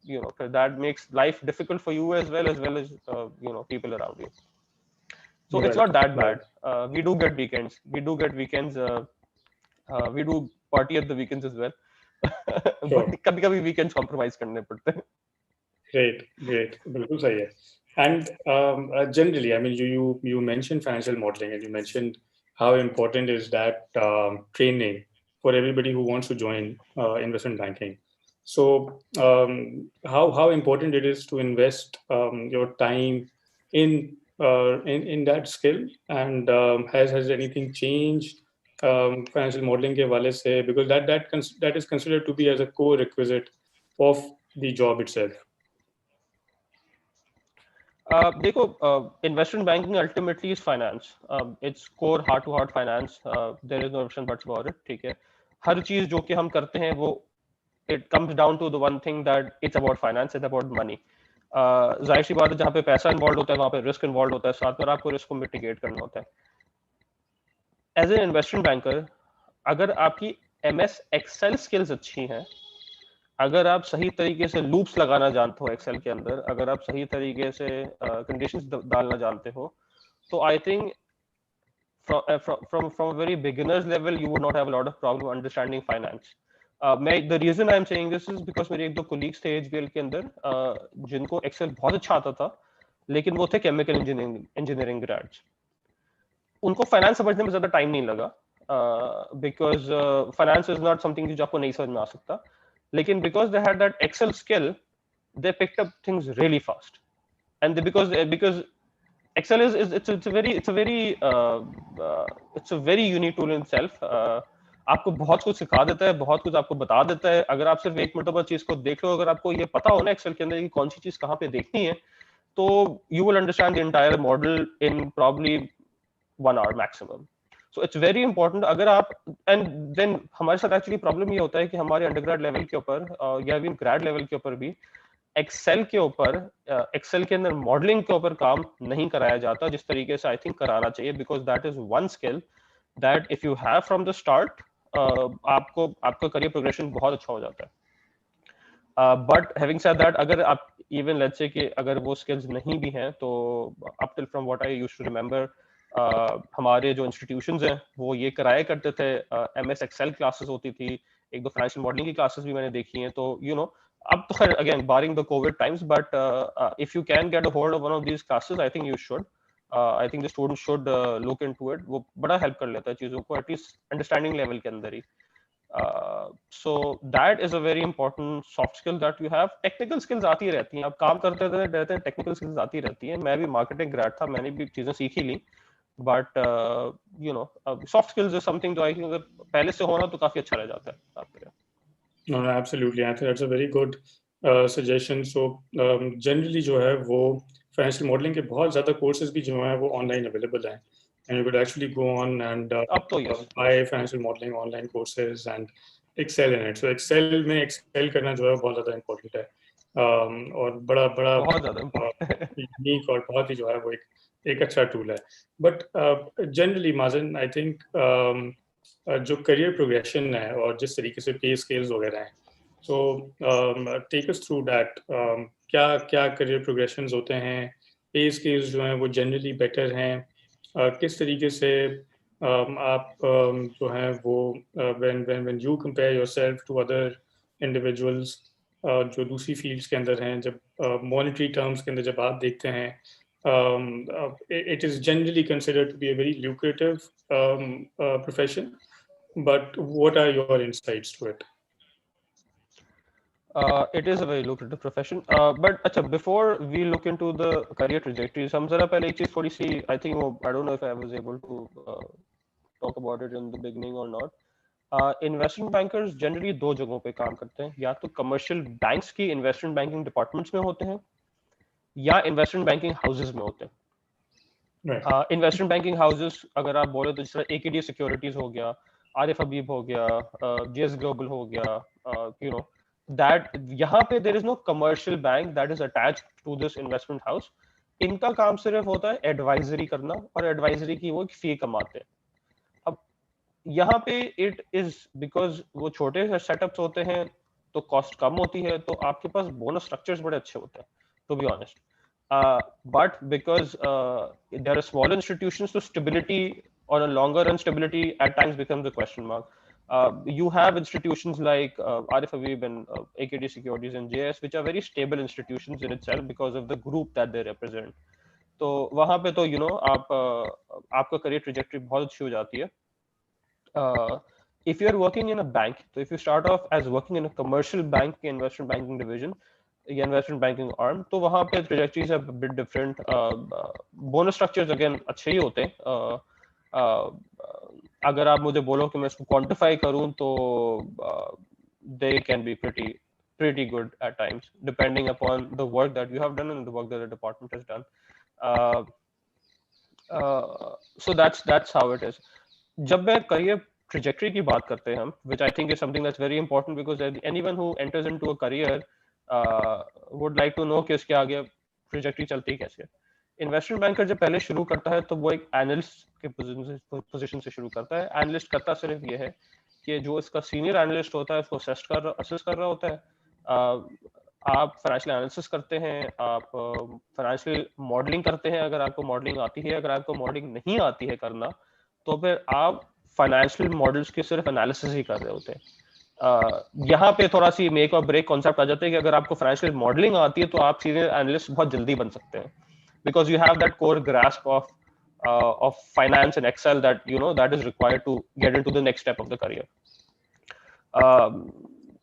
you know that makes life difficult for you as well as you know people around you. So it's not that bad. We do get weekends. We do party at the weekends as well. But कभी-कभी weekends compromise करने पड़ते हैं. Great, बिल्कुल सही है. And generally, I mean, you mentioned financial modeling, and you mentioned how important is that training for everybody who wants to join investment banking. So how important it is to invest your time in that skill, and has anything changed financial modeling के वाले से, because that is considered to be as a core requisite of the job itself. देखो, investment banking ultimately is finance. It's core heart to heart finance. There is no option but about it. ठीक है, हर चीज जो कि हम करते हैं वो it comes down to the one thing that it's about finance, it's about money. जाहिर सी बात है, जहाँ पे पैसा इन्वॉल्व होता है वहाँ पे रिस्क इन्वॉल्व होता है, साथ में आपको रिस्क को मिटिगेट करना होता है। एज एन इन्वेस्टमेंट बैंकर, अगर आपकी एमएस एक्सेल स्किल्स अच्छी हैं, अगर आप सही तरीके से लूप्स लगाना जानते हो एक्सेल के अंदर, अगर आप सही तरीके से कंडीशंस डालना जानते हो, तो I think from a very beginners level you would not have a lot of problem understanding finance. The reason I'm saying this is because मेरे एक दो colleagues थे HBL के अंदर जिनको एक्सेल बहुत अच्छा आता था, लेकिन वो थे केमिकल इंजीनियरिंग ग्रेड्स। उनको फाइनेंस समझने में ज्यादा टाइम नहीं लगा, because finance is not something जो आपको नहीं समझ में आ सकता, लेकिन because they had that Excel skill they picked up things really fast, and because Excel is it's a very unique tool in itself. आपको बहुत कुछ सिखा देता है, बहुत कुछ आपको बता देता है। अगर आप सिर्फ एक मरतबा चीज को देख लो, अगर आपको ये पता हो ना एक्सेल के अंदर कि कौन सी चीज कहाँ पे देखनी है, तो you will understand the entire model in probably 1 hour maximum. So it's very important. अगर आप and then हमारे साथ एक्चुअली प्रॉब्लम ये होता है कि हमारे अंडरग्रेड लेवल के ऊपर या इवन ग्रेड लेवल के ऊपर भी एक्सेल के ऊपर, एक्सेल के अंदर मॉडलिंग के ऊपर काम नहीं कराया जाता जिस तरीके से आई थिंक कराना चाहिए, because that is one skill that if you have from the start, आपको आपका करियर प्रोग्रेशन बहुत अच्छा हो जाता है। बट हैविंग सेड दैट, अगर आप इवन लेट्स से कि अगर वो स्किल्स नहीं भी हैं, तो up till from what I used to remember, हमारे जो इंस्टीट्यूशंस हैं वो ये कराया करते थे, MS एक्सेल क्लासेस होती थी, एक दो फाइनेंशियल मॉडलिंग की क्लासेस भी मैंने देखी हैं, तो अब तो खैर again barring the Covid times, but if you can get a hold of one of these classes, I think you should, I think the student should look into it, वो बड़ा हेल्प कर लेता है चीज़ों को एटलीस्ट अंडरस्टैंडिंग लेवल के अंदर ही. So that is a very important soft skill that you have. Technical skills आती रहती हैं, आप काम करते रहते हैं, technical skills आती रहती हैं. मैं भी marketing grad था, मैंने भी चीजें सीख ही ली, but soft skills is something जो I think अगर पहले से होना तो काफी अच्छा रह जाता है आपके लिए. No, absolutely. I think that's a very good suggestion. So generally जो है वो financial modeling के बहुत ज़्यादा courses भी जो हैं वो online available हैं, and you could actually go on and अब तो yes, buy financial modeling online courses and excel in it. So excel में excel करना जो है बहुत ज़्यादा important है, और बड़ा बड़ा बहुत ज्यादा important है. यूनिक और बहुत ही जो है वो एक अच्छा टूल है. बट जनरली माजन, आई थिंक जो करियर प्रोग्रेशन है और जिस तरीके से पे स्केल्स वगैरह हैं, so take us through that. क्या क्या करियर प्रोग्रेशंस होते हैं, पे स्केल्स जो हैं वो जनरली बेटर हैं, किस तरीके से आप जो हैं वो when when when you compare yourself to other individuals जो दूसरी फील्ड्स के अंदर हैं, जब मॉनेटरी टर्म्स के अंदर जब आप देखते हैं, it is generally considered to be a very lucrative profession. But what are your insights to it? It is a very lucrative profession. But अच्छा, before we look into the career trajectories, हम जरा पहले एक चीज थोड़ी सी, I think I don't know if I was able to talk about it in the beginning or not. Investment bankers generally दो जगहों पे काम करते हैं, या तो कमर्शियल बैंक्स की इन्वेस्टमेंट बैंकिंग डिपार्टमेंट्स में होते हैं, या इन्वेस्टमेंट बैंकिंग हाउसेज में होते हैं. इन्वेस्टमेंट बैंकिंग हाउसेज अगर आप बोले तो जिस तरह AKD सिक्योरिटीज हो गया, आरिफ हबीब हो गया, GS ग्लोबल हो गया, दैट यहाँ पे there is no commercial bank that is attached to this investment house. इनका काम सिर्फ होता है एडवाइजरी करना, और एडवाइजरी की वो एक फी कमाते हैं. अब यहाँ पे इट इज बिकॉज वो छोटे सेटअप्स होते हैं तो कॉस्ट कम होती है, तो आपके पास बोनस स्ट्रक्चर्स बड़े अच्छे होते हैं, to be honest. But because there are small institutions, so stability on a longer run, stability at times becomes a question mark. You have institutions like Arif Habib and AKD Securities and JS, which are very stable institutions in itself because of the group that they represent. तो वहाँ पे तो आपका career trajectory बहुत अच्छी हो जाती है. If you're working in a bank, so if you start off as working in a commercial bank, investment banking division, या इन्वेस्टमेंट बैंकिंग आर्म, तो वहाँ पे ट्रेजेक्टरीज है bit different. Bonus structures again अच्छे ही होते हैं. अगर आप मुझे बोलो कि मैं इसको क्वांटिफाई करूं, तो they can be pretty good at times depending upon the work that you have done and the work that the department has done. So that's how it is. जब मैं करियर ट्रेजेक्टरी की बात करते हैं हम, which I think is something that's very important because anyone who enters into a career would like to know कि इसके आगे ट्रेजेक्टरी चलती कैसे है. इन्वेस्टमेंट बैंकर जब पहले शुरू करता है तो वो एक एनालिस्ट के पोजीशन से शुरू करता है. एनालिस्ट करता सिर्फ ये है कि जो इसका सीनियर एनालिस्ट होता है उसको असेस कर रहा होता है. आप फाइनेंशियल एनालिसिस करते हैं, आप फाइनेंशियल मॉडलिंग करते हैं अगर आपको मॉडलिंग आती है. अगर आपको मॉडलिंग नहीं आती है करना, तो फिर आप फाइनेंशियल मॉडल्स के सिर्फ एनालिसिस ही कर रहे होते हैं. यहाँ पे थोड़ा सी मेक और ब्रेक कॉन्सेप्ट आ जाता है कि अगर आपको फाइनेंशियल मॉडलिंग आती है तो आप सीनियर एनालिस्ट बहुत जल्दी बन सकते हैं, because you have that core grasp of finance and Excel that is required to get into the next step of the career.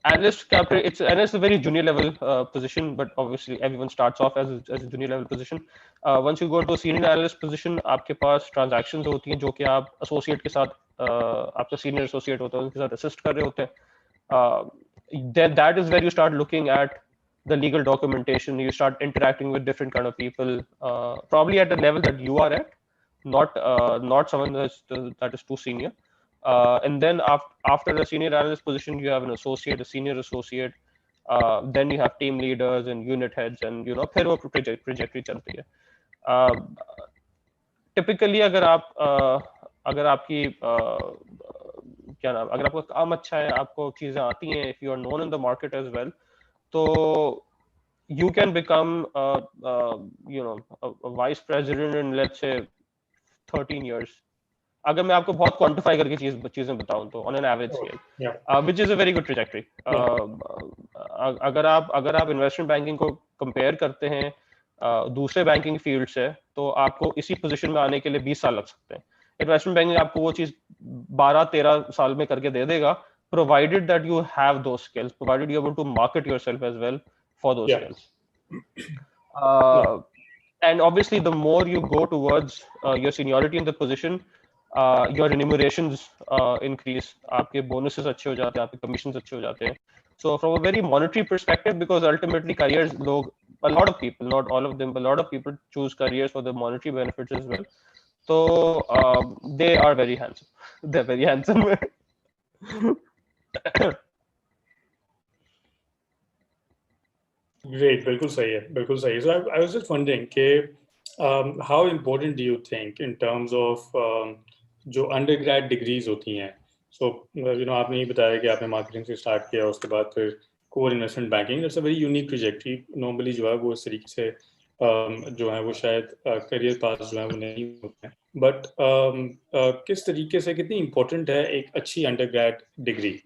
Analyst is a very junior level position, but obviously everyone starts off as a junior level position. Once you go to a senior analyst position, आपके पास transactions होती हैं जो कि आप associate के साथ आपका senior associate होता है उनके साथ assist कर रहे होते हैं. Then that is where you start looking at the legal documentation. You start interacting with different kind of people, probably at the level that you are at, not someone that is too senior. And then after the senior analyst position, you have an associate, a senior associate. Then you have team leaders and unit heads, and फिर वो trajectory चलती है. Typically अगर आपकी क्या नाम, अगर आपका काम अच्छा है, आपको चीजें आती हैं, if you are known in the market as well, तो you can become you know a vice president in let's say 13 years. अगर मैं आपको बहुत क्वांटिफाई करके चीजें बताऊं तो on an average Oh, scale, yeah. Which is a very good trajectory. अगर आप इन्वेस्टमेंट बैंकिंग को कंपेयर करते हैं दूसरे बैंकिंग फील्ड से, तो आपको इसी पोजीशन में आने के लिए 20 साल लग सकते हैं. इन्वेस्टमेंट बैंकिंग आपको वो चीज 12-13 साल में करके दे देगा, provided that you have those skills, provided you're able to market yourself as well for those Yeah. skills. Yeah. And obviously the more you go towards your seniority in the position, your remunerations increase, आपके bonuses अच्छे हो जाते हैं, आपके commissions अच्छे हो जाते हैं. So from a very monetary perspective, because ultimately careers, a lot of people, not all of them, but a lot of people choose careers for the monetary benefits as well. So they are very handsome. They're very handsome. Great, बिल्कुल सही है, बिल्कुल सही है. So I was just wondering कि how important do you think in terms of जो undergrad degrees होती हैं? So आपने ये बताया कि आपने मार्केटिंग से स्टार्ट किया, उसके बाद फिर core investment banking. It's a very unique trajectory. Normally जो है वो इस तरीके से जो है वो शायद करियर पाथ जो है वो नहीं होते हैं. बट किस तरीके से, कितनी इम्पोर्टेंट है एक अच्छी अंडरग्रेड डिग्री?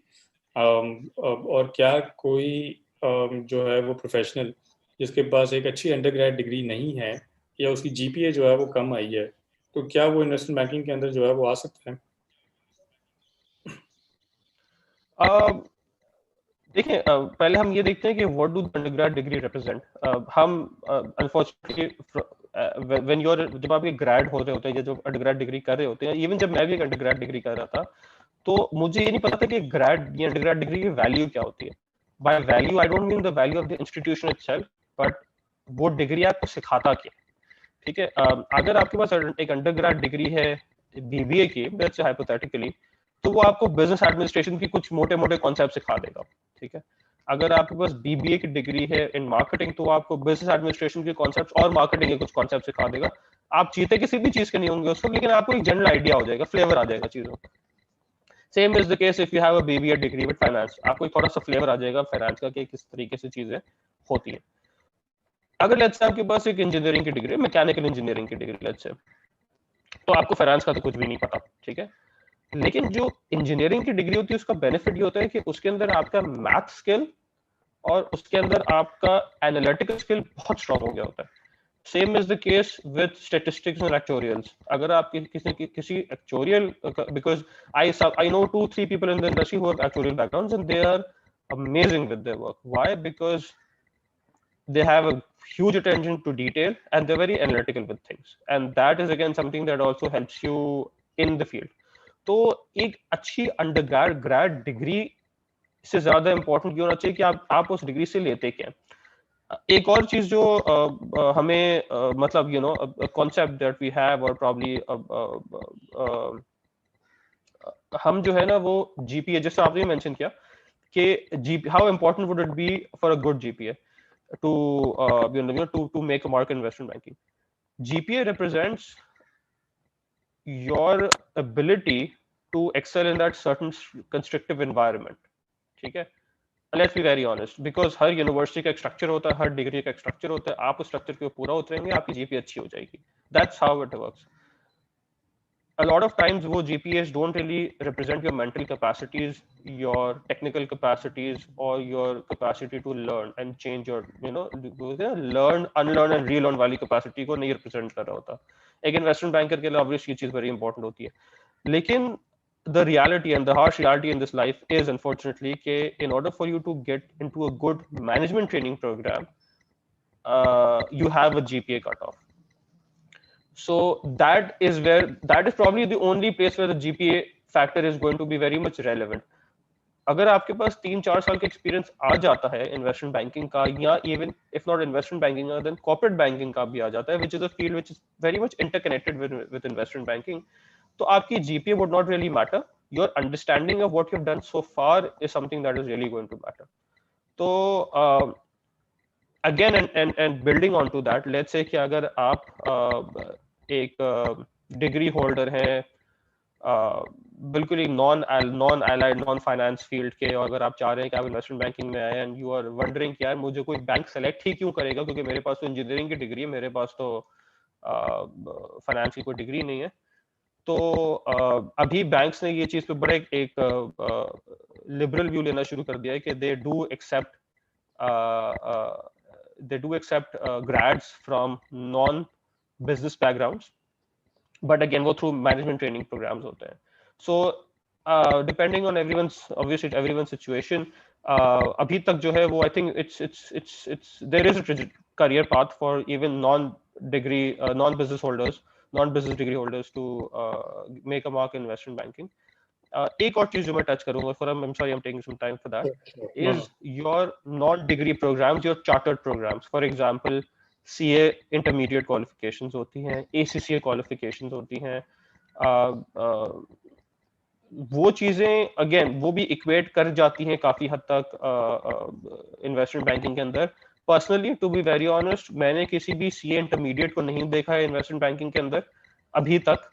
और क्या कोई जो है वो प्रोफेशनल जिसके पास एक अच्छी अंडरग्रेड डिग्री नहीं है, या उसकी जीपीए जो है वो कम आई है, तो क्या वो इन्वेस्टमेंट बैंकिंग के अंदर जो है वो आ सकता है? देखिए, पहले हम ये देखते हैं कि what do undergrad degree represent. हम अनफॉर्चुनेटली जब आप एक ग्रेड हो रहे होते हैं या जब अंडरग्रेड डिग्री कर रहे होते हैं, इवन जब मैं भी एक अंडरग्रेड डिग्री कर रहा था, तो मुझे ये नहीं पता था कि ग्रेड या अंडरग्रेड डिग्री की वैल्यू क्या होती है. By value I don't mean the value of the institution itself, but वो डिग्री आपको सिखाता क्या. ठीक है, अगर आपके पास एक अंडरग्रेड डिग्री है बीबीए की, लेट्स से हाइपोथेटिकली, तो वो आपको बिजनेस एडमिनिस्ट्रेशन की कुछ मोटे मोटे कॉन्सेप्ट सिखा देगा. ठीक है, अगर आपके पास बीबीए की डिग्री है इन मार्केटिंग, तो वो आपको बिजनेस एडमिनिस्ट्रेशन के कॉन्सेप्ट और मार्केटिंग के कुछ कॉन्सेप्ट सिखा देगा. आप चीते किसी भी चीज के नहीं होंगे उस वक्त, लेकिन आपको एक जनरल आइडिया हो जाएगा, फ्लेवर आ जाएगा चीजों. Same is the case if you have a BBA degree with finance, आपको थोड़ा सा फ्लेवर आ जाएगा फाइनेंस का कि किस तरीके से चीजें होती है. अगर लेट्स से आपके पास एक इंजीनियरिंग की डिग्री, मैकेनिकल इंजीनियरिंग की डिग्री लेट्स से, तो आपको फाइनेंस का तो कुछ भी नहीं पता. ठीक है, लेकिन जो इंजीनियरिंग की डिग्री होती है उसका बेनिफिट ये होता है कि उसके अंदर आपका मैथ स्किल और उसके अंदर आपका एनालिटिकल स्किल बहुत स्ट्रांग हो गया होता है. Same is the case with statistics and actuarials. अगर आप किसी actuarial, because I know 2-3 people in the industry who have actuarial backgrounds and they are amazing with their work. Why? Because they have a huge attention to detail and they're very analytical with things, and that is again something that also helps you in the field. तो एक अच्छी undergrad degree से ज्यादा important क्यों होना चाहिए कि आप उस डिग्री से लेते क्या. एक और चीज जो हमें मतलब कॉन्सेप्ट दैट वी हैव, और प्रॉब्ली हम जो है ना वो जीपीए, जैसे आपने मेंशन किया कि GP, how important would it be for a good GPA to to make a mark in investment banking. GPA represents your ability to excel in that certain constrictive environment. ठीक है, let's be very honest, because her university का एक structure होता है, हर degree का एक structure होता है. आप उस स्ट्रक्चर के पूरा उतरेंगे, आपकी जीपीए अच्छी हो जाएगी. That's how it works. A lot of times वो GPAs don't really represent your mental capacities, your technical capacities, or your capacity to learn and change your learn, unlearn and relearn वाली capacity को नहीं represent कर रहा होता. एक investment banker के लिए obviously ये चीज very important होती है. लेकिन the reality and the harsh reality in this life is unfortunately कि in order for you to get into a good management training program, you have a GPA cutoff. So that is probably the only place where the GPA factor is going to be very much relevant. अगर आपके पास 3-4 साल का experience आ जाता है investment banking का, या even if not investment banking then corporate banking का भी आ जाता है, which is a field which is very much interconnected with investment banking, तो आपकी GPA would not really matter. Your understanding of what you have done so far is something that is really going to matter. तो again and building on to that, let's say कि अगर आप एक degree holder हैं बिल्कुल ही non allied non finance field के, और अगर आप चाह रहे हैं कि आप इन्वेस्टमेंट बैंकिंग में आए एंड यू आर वंडरिंग कि यार मुझे कोई बैंक सेलेक्ट ही क्यों करेगा, क्योंकि मेरे पास तो इंजीनियरिंग की डिग्री है, मेरे पास तो फाइनेंस की कोई डिग्री नहीं है, तो अभी बैंक्स ने ये चीज पे बड़े एक लिबरल व्यू लेना शुरू कर दिया है कि they do accept grads from non business backgrounds, but again वो through management training programs होते हैं. So depending on everyone's situation, अभी तक जो है वो I think it's there is a career path for even non business holders, non business degree holders to make a mark in investment banking. एक और चीज जो मैं टच करूंगा, for I'm sorry I'm taking some time for that, Sure. No, is no. your non-degree programs, your chartered programs. For example, CA intermediate qualifications होती हैं, ACCA qualifications होती हैं, वो चीजें अगेन वो भी इक्वेट कर जाती हैं काफी हद तक इन्वेस्टमेंट बैंकिंग के अंदर. Personally to be very honest, मैंने किसी भी सीए इंटरमीडिएट को नहीं देखा है इन्वेस्टमेंट बैंकिंग के अंदर अभी तक,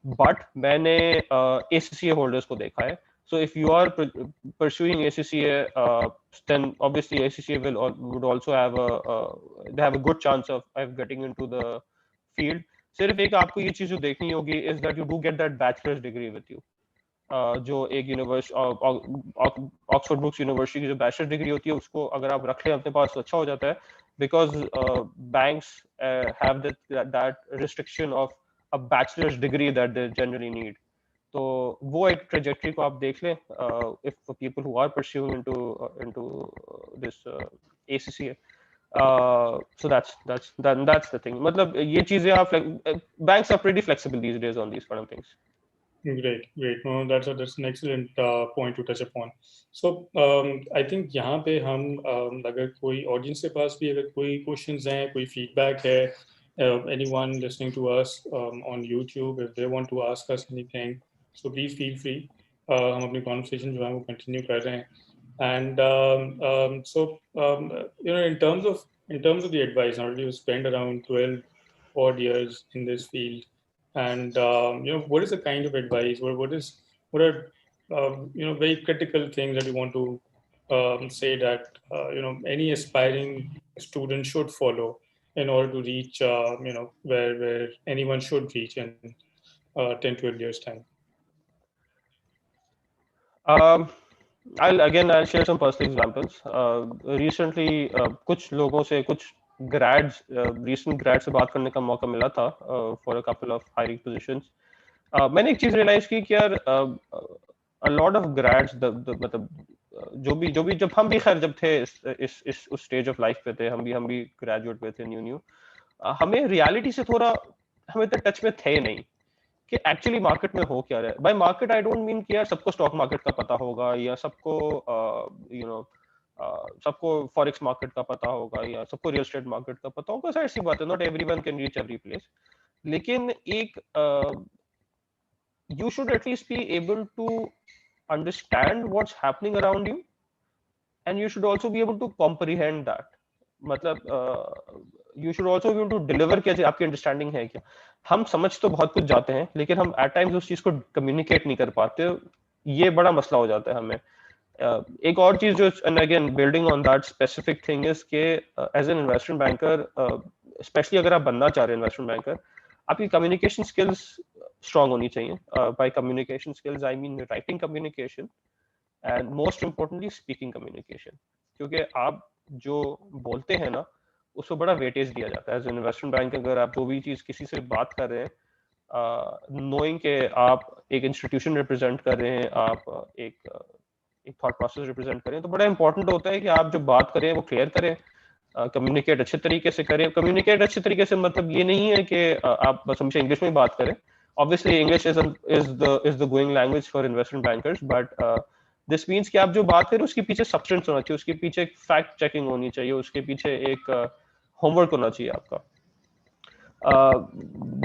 बट मैंने एसीसीए होल्डर्स को देखा है. So if you are pursuing ACCA, then obviously ACCA would also have they have a good chance of getting into the field. सिर्फ एक आपको ये चीज जो देखनी होगी is that you do get that bachelor's degree with you. जो एक ऑक्सफोर्ड ब्रुक्स यूनिवर्सिटी की जो बैचलर डिग्री होती है उसको अगर आप रख लें अपने पास तो अच्छा हो जाता है, because banks have that restriction of a bachelor's degree that they generally need. तो वो एक ट्रेजेक्टरी को आप देख लें if people who are pursuing into this ACCA. So that's the thing. मतलब ये चीजें आप banks are pretty flexible these days on these kind of things. Great. No, that's an excellent point to touch upon. So I think यहाँ पे हम अगर कोई audience के पास भी अगर कोई questions हैं, कोई feedback है, anyone listening to us on YouTube, if they want to ask us anything, so please feel free. हम अपनी conversation जो है वो continue कर रहे हैं. And so in terms of the advice, already you spent around 12 odd years in this field. And what is the kind of advice, what are very critical things that you want to say that any aspiring student should follow in order to reach where anyone should reach in 10-12 years time? I'll share some personal examples. Recently, कुछ लोगों से कुछ recent grads से बात करने का मौका मिला था for a couple of hiring positions. मैंने एक चीज realize की कि यार a lot of grads मतलब जो भी जब हम भी खैर जब थे इस उस स्टेज ऑफ लाइफ पे थे, हम भी ग्रेजुएट पे थे न्यू हमें रियलिटी से थोड़ा हम इतने टच में थे नहीं कि एक्चुअली मार्केट में हो क्या रहा है. Bye market I don't mean कि यार सबको स्टॉक मार्केट का पता होगा या सबको सबको फॉरेक्स मार्केट का पता होगा या सबको रियल एस्टेट मार्केट का पता होगा. सर ऐसी बात है, not everyone can reach every place. लेकिन एक you should at least be able to understand what's happening around you, and you should also be able to comprehend that. मतलब you should also be able to deliver क्या आपकी understanding है क्या. हम समझ तो बहुत कुछ जाते हैं लेकिन हम एट टाइम्स उस चीज को कम्युनिकेट नहीं कर पाते, ये बड़ा मसला हो जाता है हमें. एक और चीज जो and again building on that specific thing is के as an investment banker, specially अगर आप बनना चाह रहे हैं इन्वेस्टमेंट बैंकर, आपकी कम्युनिकेशन स्किल्स स्ट्रांग होनी चाहिए. By communication skills I mean writing communication and most importantly speaking communication. क्योंकि आप जो बोलते हैं ना उसको बड़ा वेटेज दिया जाता है एज एन इन्वेस्टमेंट बैंक. अगर आप जो भी चीज किसी से बात कर रहे हैं, नोइंग के आप एक इंस्टीट्यूशन रिप्रेजेंट कर रहे हैं, आप एक थॉट प्रोसेस रिप्रेजेंट करें, तो बड़ा इंपॉर्टेंट होता है कि आप जो बात करें वो क्लियर करें, कम्युनिकेट अच्छे तरीके से करें. कम्युनिकेट अच्छे तरीके से मतलब ये नहीं है कि आप बस हमेशा इंग्लिश में बात करें. Obviously English is the going language for investment bankers, but this means कि आप जो बात करें उसके पीछे सब्सटेंस होना चाहिए, उसके पीछे एक फैक्ट चेकिंग होनी चाहिए, उसके पीछे एक होमवर्क होना चाहिए आपका.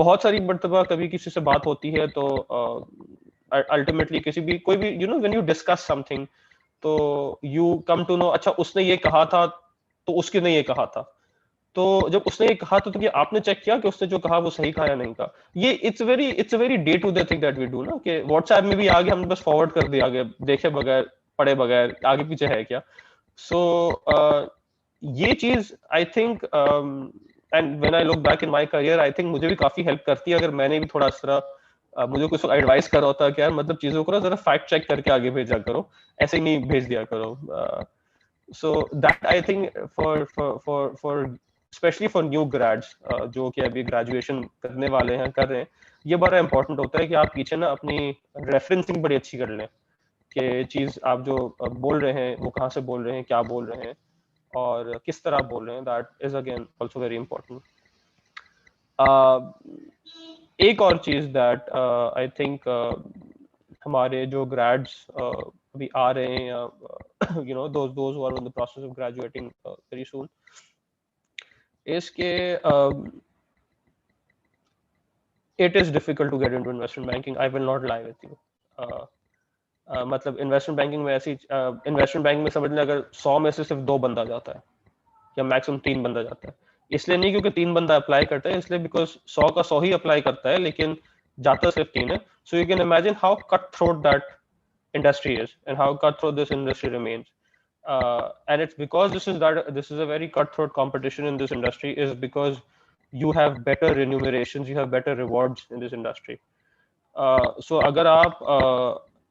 बहुत सारी मर्तबा कभी किसी से बात होती है तो अल्टीमेटली कोई भी व्हेन यू डिस्कस समथिंग तो यू कम टू नो अच्छा उसने ये कहा था तो उसके ने ये कहा था. तो जब उसने ये कहा तो कि आपने चेक किया कि उसने जो कहा वो सही कहा या नहीं कहा? ये it's a very day to day thing that we do ना, कि व्हाट्सएप में भी आगे हमने बस फॉरवर्ड कर दिया, आगे देखे बगैर पढ़े बगैर आगे पीछे है क्या। सो ये चीज I think, and when I look back in my career, I think मुझे भी काफी हेल्प करती है अगर मैंने भी थोड़ा इस तरह मुझे कुछ एडवाइस करा होता है कि यार मतलब चीजों को ना जरा फैक्ट चेक करके आगे भेजा करो, ऐसे ही नहीं भेज दिया करो। so that I think for especially for new grads जो कि अभी ग्रेजुएशन करने वाले हैं, कर रहे हैं, ये बड़ा इंपॉर्टेंट होता है कि आप पीछे ना अपनी रेफरेंसिंग बड़ी अच्छी कर लें कि चीज आप जो बोल रहे हैं वो कहाँ से बोल रहे हैं, क्या बोल रहे हैं और किस तरह बोल रहे हैं। That is again also very important. एक और चीज दैट आई थिंक हमारे जो ग्रेड्स अभी आ रहे हैं, you know those who are in the process of graduating very soon, is के it is difficult to get into investment banking. I will not lie with you. मतलब investment banking में ऐसी investment bank में समझ लें अगर 100 में से सिर्फ 2 बंदा जाता है या मैक्सिमम 3 बंदा जाता है, इसलिए नहीं क्योंकि 3 बंदा अप्लाई करता है, इसलिए बिकॉज 100 का 100 ही अप्लाई करता है लेकिन जाता सिर्फ 3 है। So you can imagine how cut throat that industry is and how cutthroat this industry remains. And it's because this is a very cutthroat competition in this industry, is because you have better remunerations, you have better rewards in this industry. So अगर आप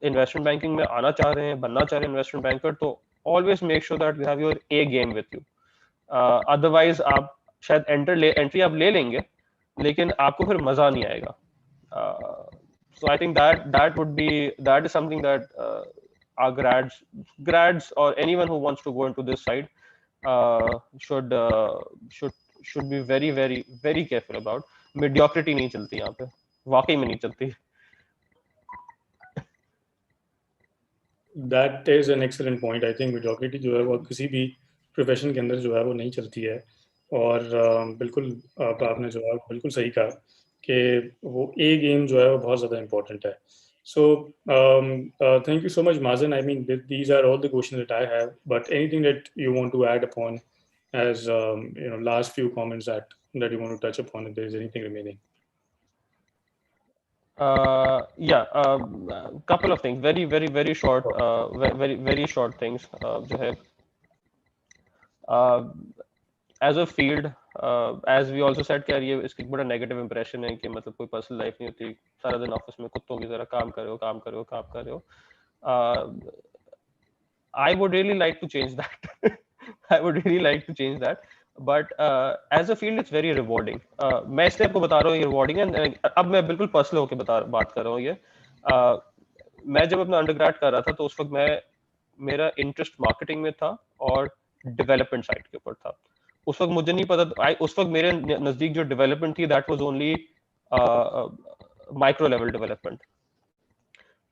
investment banking में आना चाह रहे हैं, बनना चाह रहे हैं investment banker, तो always make sure that you have your A game with you. Otherwise आप शायद एंट्री आप ले लेंगे लेकिन आपको फिर मजा नहीं आएगा। So I think that is something that our grads or anyone who wants to go into this side should should be very very very careful about. Mediocrity नहीं चलती यहाँ पे, वाकई में नहीं चलती। That is an excellent point. I think mediocrity जो है वो किसी भी प्रोफेशन के अंदर जो है वो नहीं चलती है। और बिल्कुल आपने जवाब बिल्कुल सही कहा कि वो ए गेम जो है वो बहुत ज़्यादा इम्पोर्टेंट है। So thank you so much, Mazen. I mean, these are all the questions that I have. But anything that you want to add upon as last few comments that you want to touch upon, if there is anything remaining. Couple of things, very short, very short things जो है as a field, as we also said कि ये इसकी बड़ा negative impression है कि मतलब कोई पर्सनल लाइफ नहीं होती, सारा दिन ऑफिस में कुत्तों की तरह काम कर रहे हो। I would really like to change that. I would really like to change that. But as a field, it's very rewarding. मैं इसलिए आपको बता रहा हूँ ये rewarding है। अब मैं बिल्कुल पर्सनल होके बात कर रहा हूँ ये। मैं जब अपना अंडरग्रेड कर रहा था तो उस वक्त मेरा इंटरेस्ट मार्केटिंग में था और डेवलपमेंट साइड के ऊपर था। उस वक्त मुझे नहीं पता, उस वक्त मेरे नजदीक जो डेवलपमेंट थी that was only micro level development.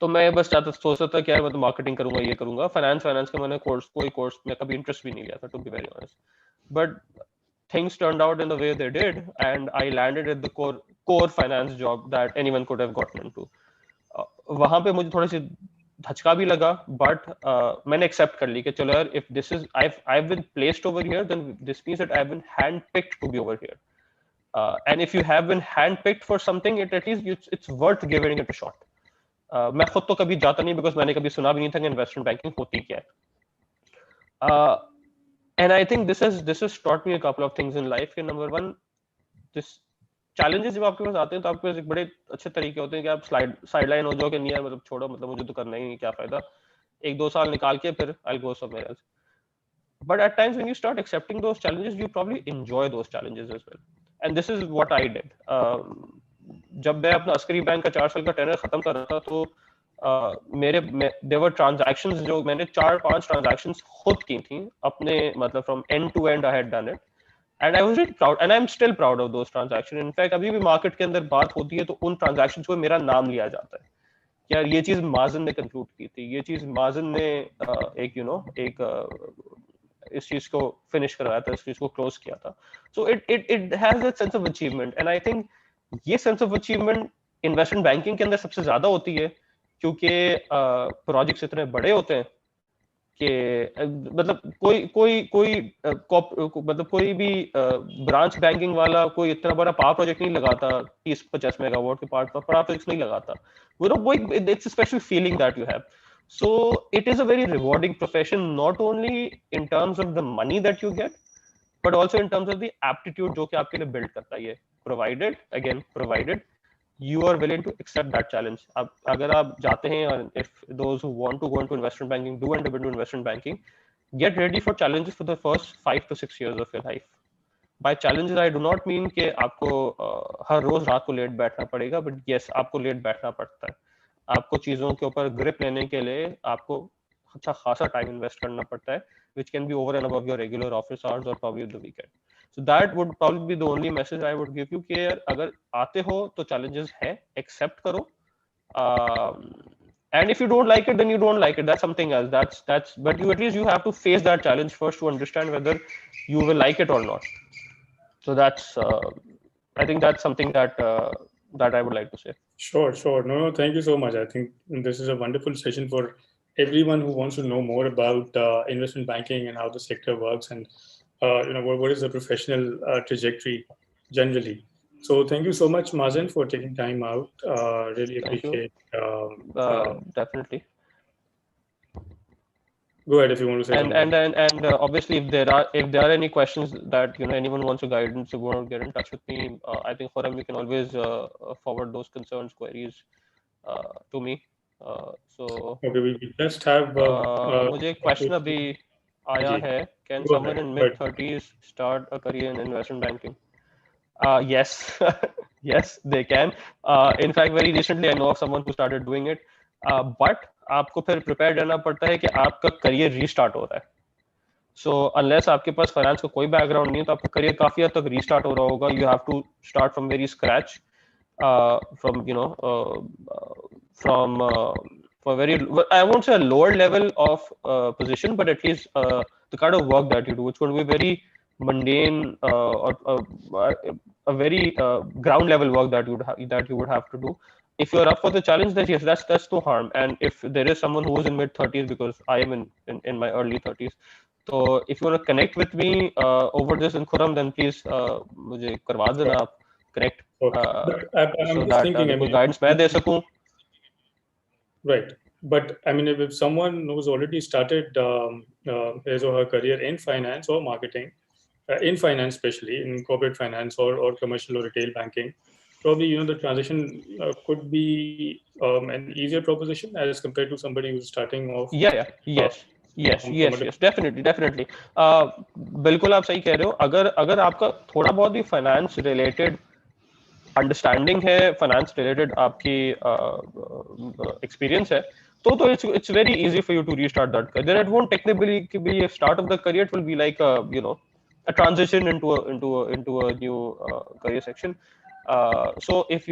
तो मैं बस सोचता था कि यार मैं तो मार्केटिंग करूंगा, ये करूंगा। फाइनेंस का मैंने कोई कोर्स में कभी इंटरेस्ट भी नहीं लिया था, to be very honest. But things turned out in the way they did and I landed at the core finance job that anyone could have gotten into. वहां पे मुझे थोड़ी सी धचका भी लगा, बट मैंने एक्सेप्ट कर ली कि चलो यार, if this is I've been placed over here, then this means that I've been handpicked to be over here. And if you have been handpicked for something, at least it's worth giving it a shot. मैं खुद तो कभी जाता नहीं, because मैंने कभी सुना भी नहीं था कि इन्वेस्टमेंट बैंकिंग होती क्या है। And I think this has taught me a couple of things in life. Number one, this challenges जब आपके पास आते हैं तो आपके पास एक बड़े अच्छे तरीके होते हैं कि आप साइडलाइन हो जाओ कि नहीं यार मतलब छोड़ो, मतलब मुझे तो करना ही नहीं, क्या फायदा, 1-2 साल निकाल के फिर I'll go somewhere else. But at times when you start accepting those challenges, you probably enjoy those challenges as well. And this is what I did. जब मैं अपना अस्करी बैंक का 4 साल का टेनर खत्म कर रहा था तो there were transactions जो मैंने 4-5 transactions खुद की थी अपने, मतलब from end to end I had done it. And I was really proud, and I'm still proud of those transactions. In fact, अभी भी मार्केट के अंदर बात होती है तो उन ट्रांजैक्शंस को मेरा नाम लिया जाता है कि यार ये चीज माजन ने कंक्लूड की थी, ये चीज माजन ने इस चीज को फिनिश करवाया था, इस चीज को क्लोज किया था। So it has that sense of achievement, and I think ये sense of achievement investment banking के अंदर सबसे ज्यादा होती है क्योंकि प्रोजेक्ट्स इतने बड़े होते हैं मतलब कोई भी ब्रांच बैंकिंग वाला कोई इतना बड़ा पावर प्रोजेक्ट नहीं लगाता 30-50 मेगावाट के पावर प्रोजेक्ट नहीं लगाता. वो it's special feeling that you have. So it is a very rewarding profession, not only in terms of the money that you get, but also in terms of the aptitude जो कि आपके लिए build करता है ये. Provided you are willing to accept that challenge. अब अगर आप जाते हैं, और if those who want to go into investment banking do end up into investment banking, get ready for challenges for the first 5 to 6 years of your life. By challenges I do not mean कि आपको हर रोज रात को late बैठना पड़ेगा, but yes, आपको late बैठना पड़ता है. आपको चीजों के ऊपर ग्रिप लेने के लिए आपको अच्छा खासा टाइम इन्वेस्ट करना पड़ता है, which can be over and above your regular office hours or probably the weekend. So that would probably be the only message I would give you कि अगर आते हो तो challenges है, accept करो. And if you don't like it, then you don't like it. That's something else. But you at least you have to face that challenge first to understand whether you will like it or not. So that's I think that's something that I would like to say. Sure. No, thank you so much. I think this is a wonderful session for everyone who wants to know more about investment banking and how the sector works, and what is the professional trajectory generally. So thank you so much, Mazen, for taking time out. Really Thank you. appreciate. Definitely. Go ahead if you want to say something. And obviously, if there are any questions that anyone wants a guidance, you want to get in touch with me, I think for him we can always forward those concerns, queries to me. So Okay, we just have. मुझे एक question अभी आया है. Can Go someone ahead. in mid-30s start a career in investment banking? Yes, yes, they can. In fact, very recently I know of someone who started doing it. But आपको फिर prepare रहना पड़ता है कि आपका करियर रीस्टार्ट हो रहा है. सो अनलेस आपके पास फाइनेंस का कोई बैकग्राउंड नहीं है तो आपका करियर काफी हद तक रीस्टार्ट हो रहा होगा. You have to start from very scratch, from for very, I won't say a lower level of position, but at least the kind of work that you do, it's going to be very mundane, or a very ground level work that you would have to do. If you're up for the challenge, then yes, that's no harm. And if there is someone who is in mid-30s, because I am in my early 30s, so if you want to connect with me over this in Khurram, then please मुझे करवा देना आप connect, I'm so just that thinking, कोई guidance मैं दे सकूं. Right. But I mean, if someone who's already started his or her career in finance or marketing, in finance, especially in corporate finance or commercial or retail banking, probably, the transition could be an easier proposition as compared to somebody who's starting off. Yes, definitely. बिल्कुल आप सही कह रहे हो. अगर आपका थोड़ा बहुत भी फाइनेंस रिलेटेड अंडरस्टैंडिंग है, फाइनेंस रिलेटेड आपकी एक्सपीरियंस है, तो it's very easy for you to restart that career. Then it won't technically be a start of the career. It will be like a transition into a new career section. So if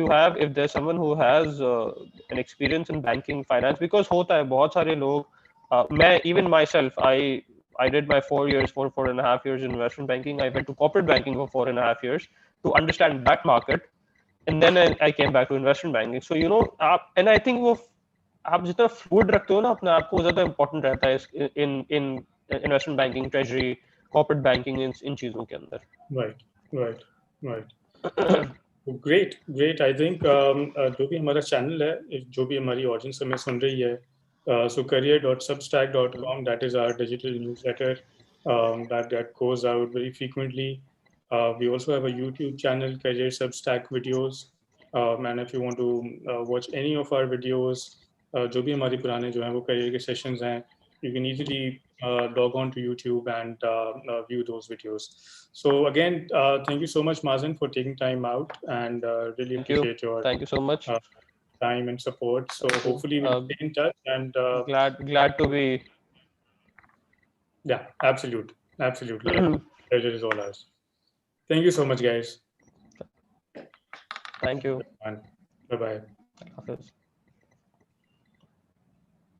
there's someone who has an experience in banking, finance, because होता है बहुत सारे लोग, मैं even myself, I did my 4.5 years in investment banking. I went to corporate banking for 4.5 years to understand that market, and then I came back to investment banking. So and I think वो आप जितना fluid रखते हो ना अपने आप को, ज़्यादा important रहता है in investment banking, treasury, corporate banking, इन चीजों के अंदर. Right. Great. I think जो भी हमारा चैनल है, जो भी हमारी ऑडियंस हमें सुन रही है, so career.substack.com, that is our digital newsletter that goes out very frequently. We also have a YouTube channel, Career Substack Videos, and if you want to watch any of our videos, जो भी हमारी पुराने जो हैं वो career के sessions हैं, you can easily log on to YouTube and view those videos. So again, thank you so much, Mazen, for taking time out, and really appreciate your thank you so much time and support. So hopefully we'll stay in touch, and glad to be. Yeah, absolutely. Pleasure is all ours. Thank you so much, guys. Thank you. Bye-bye.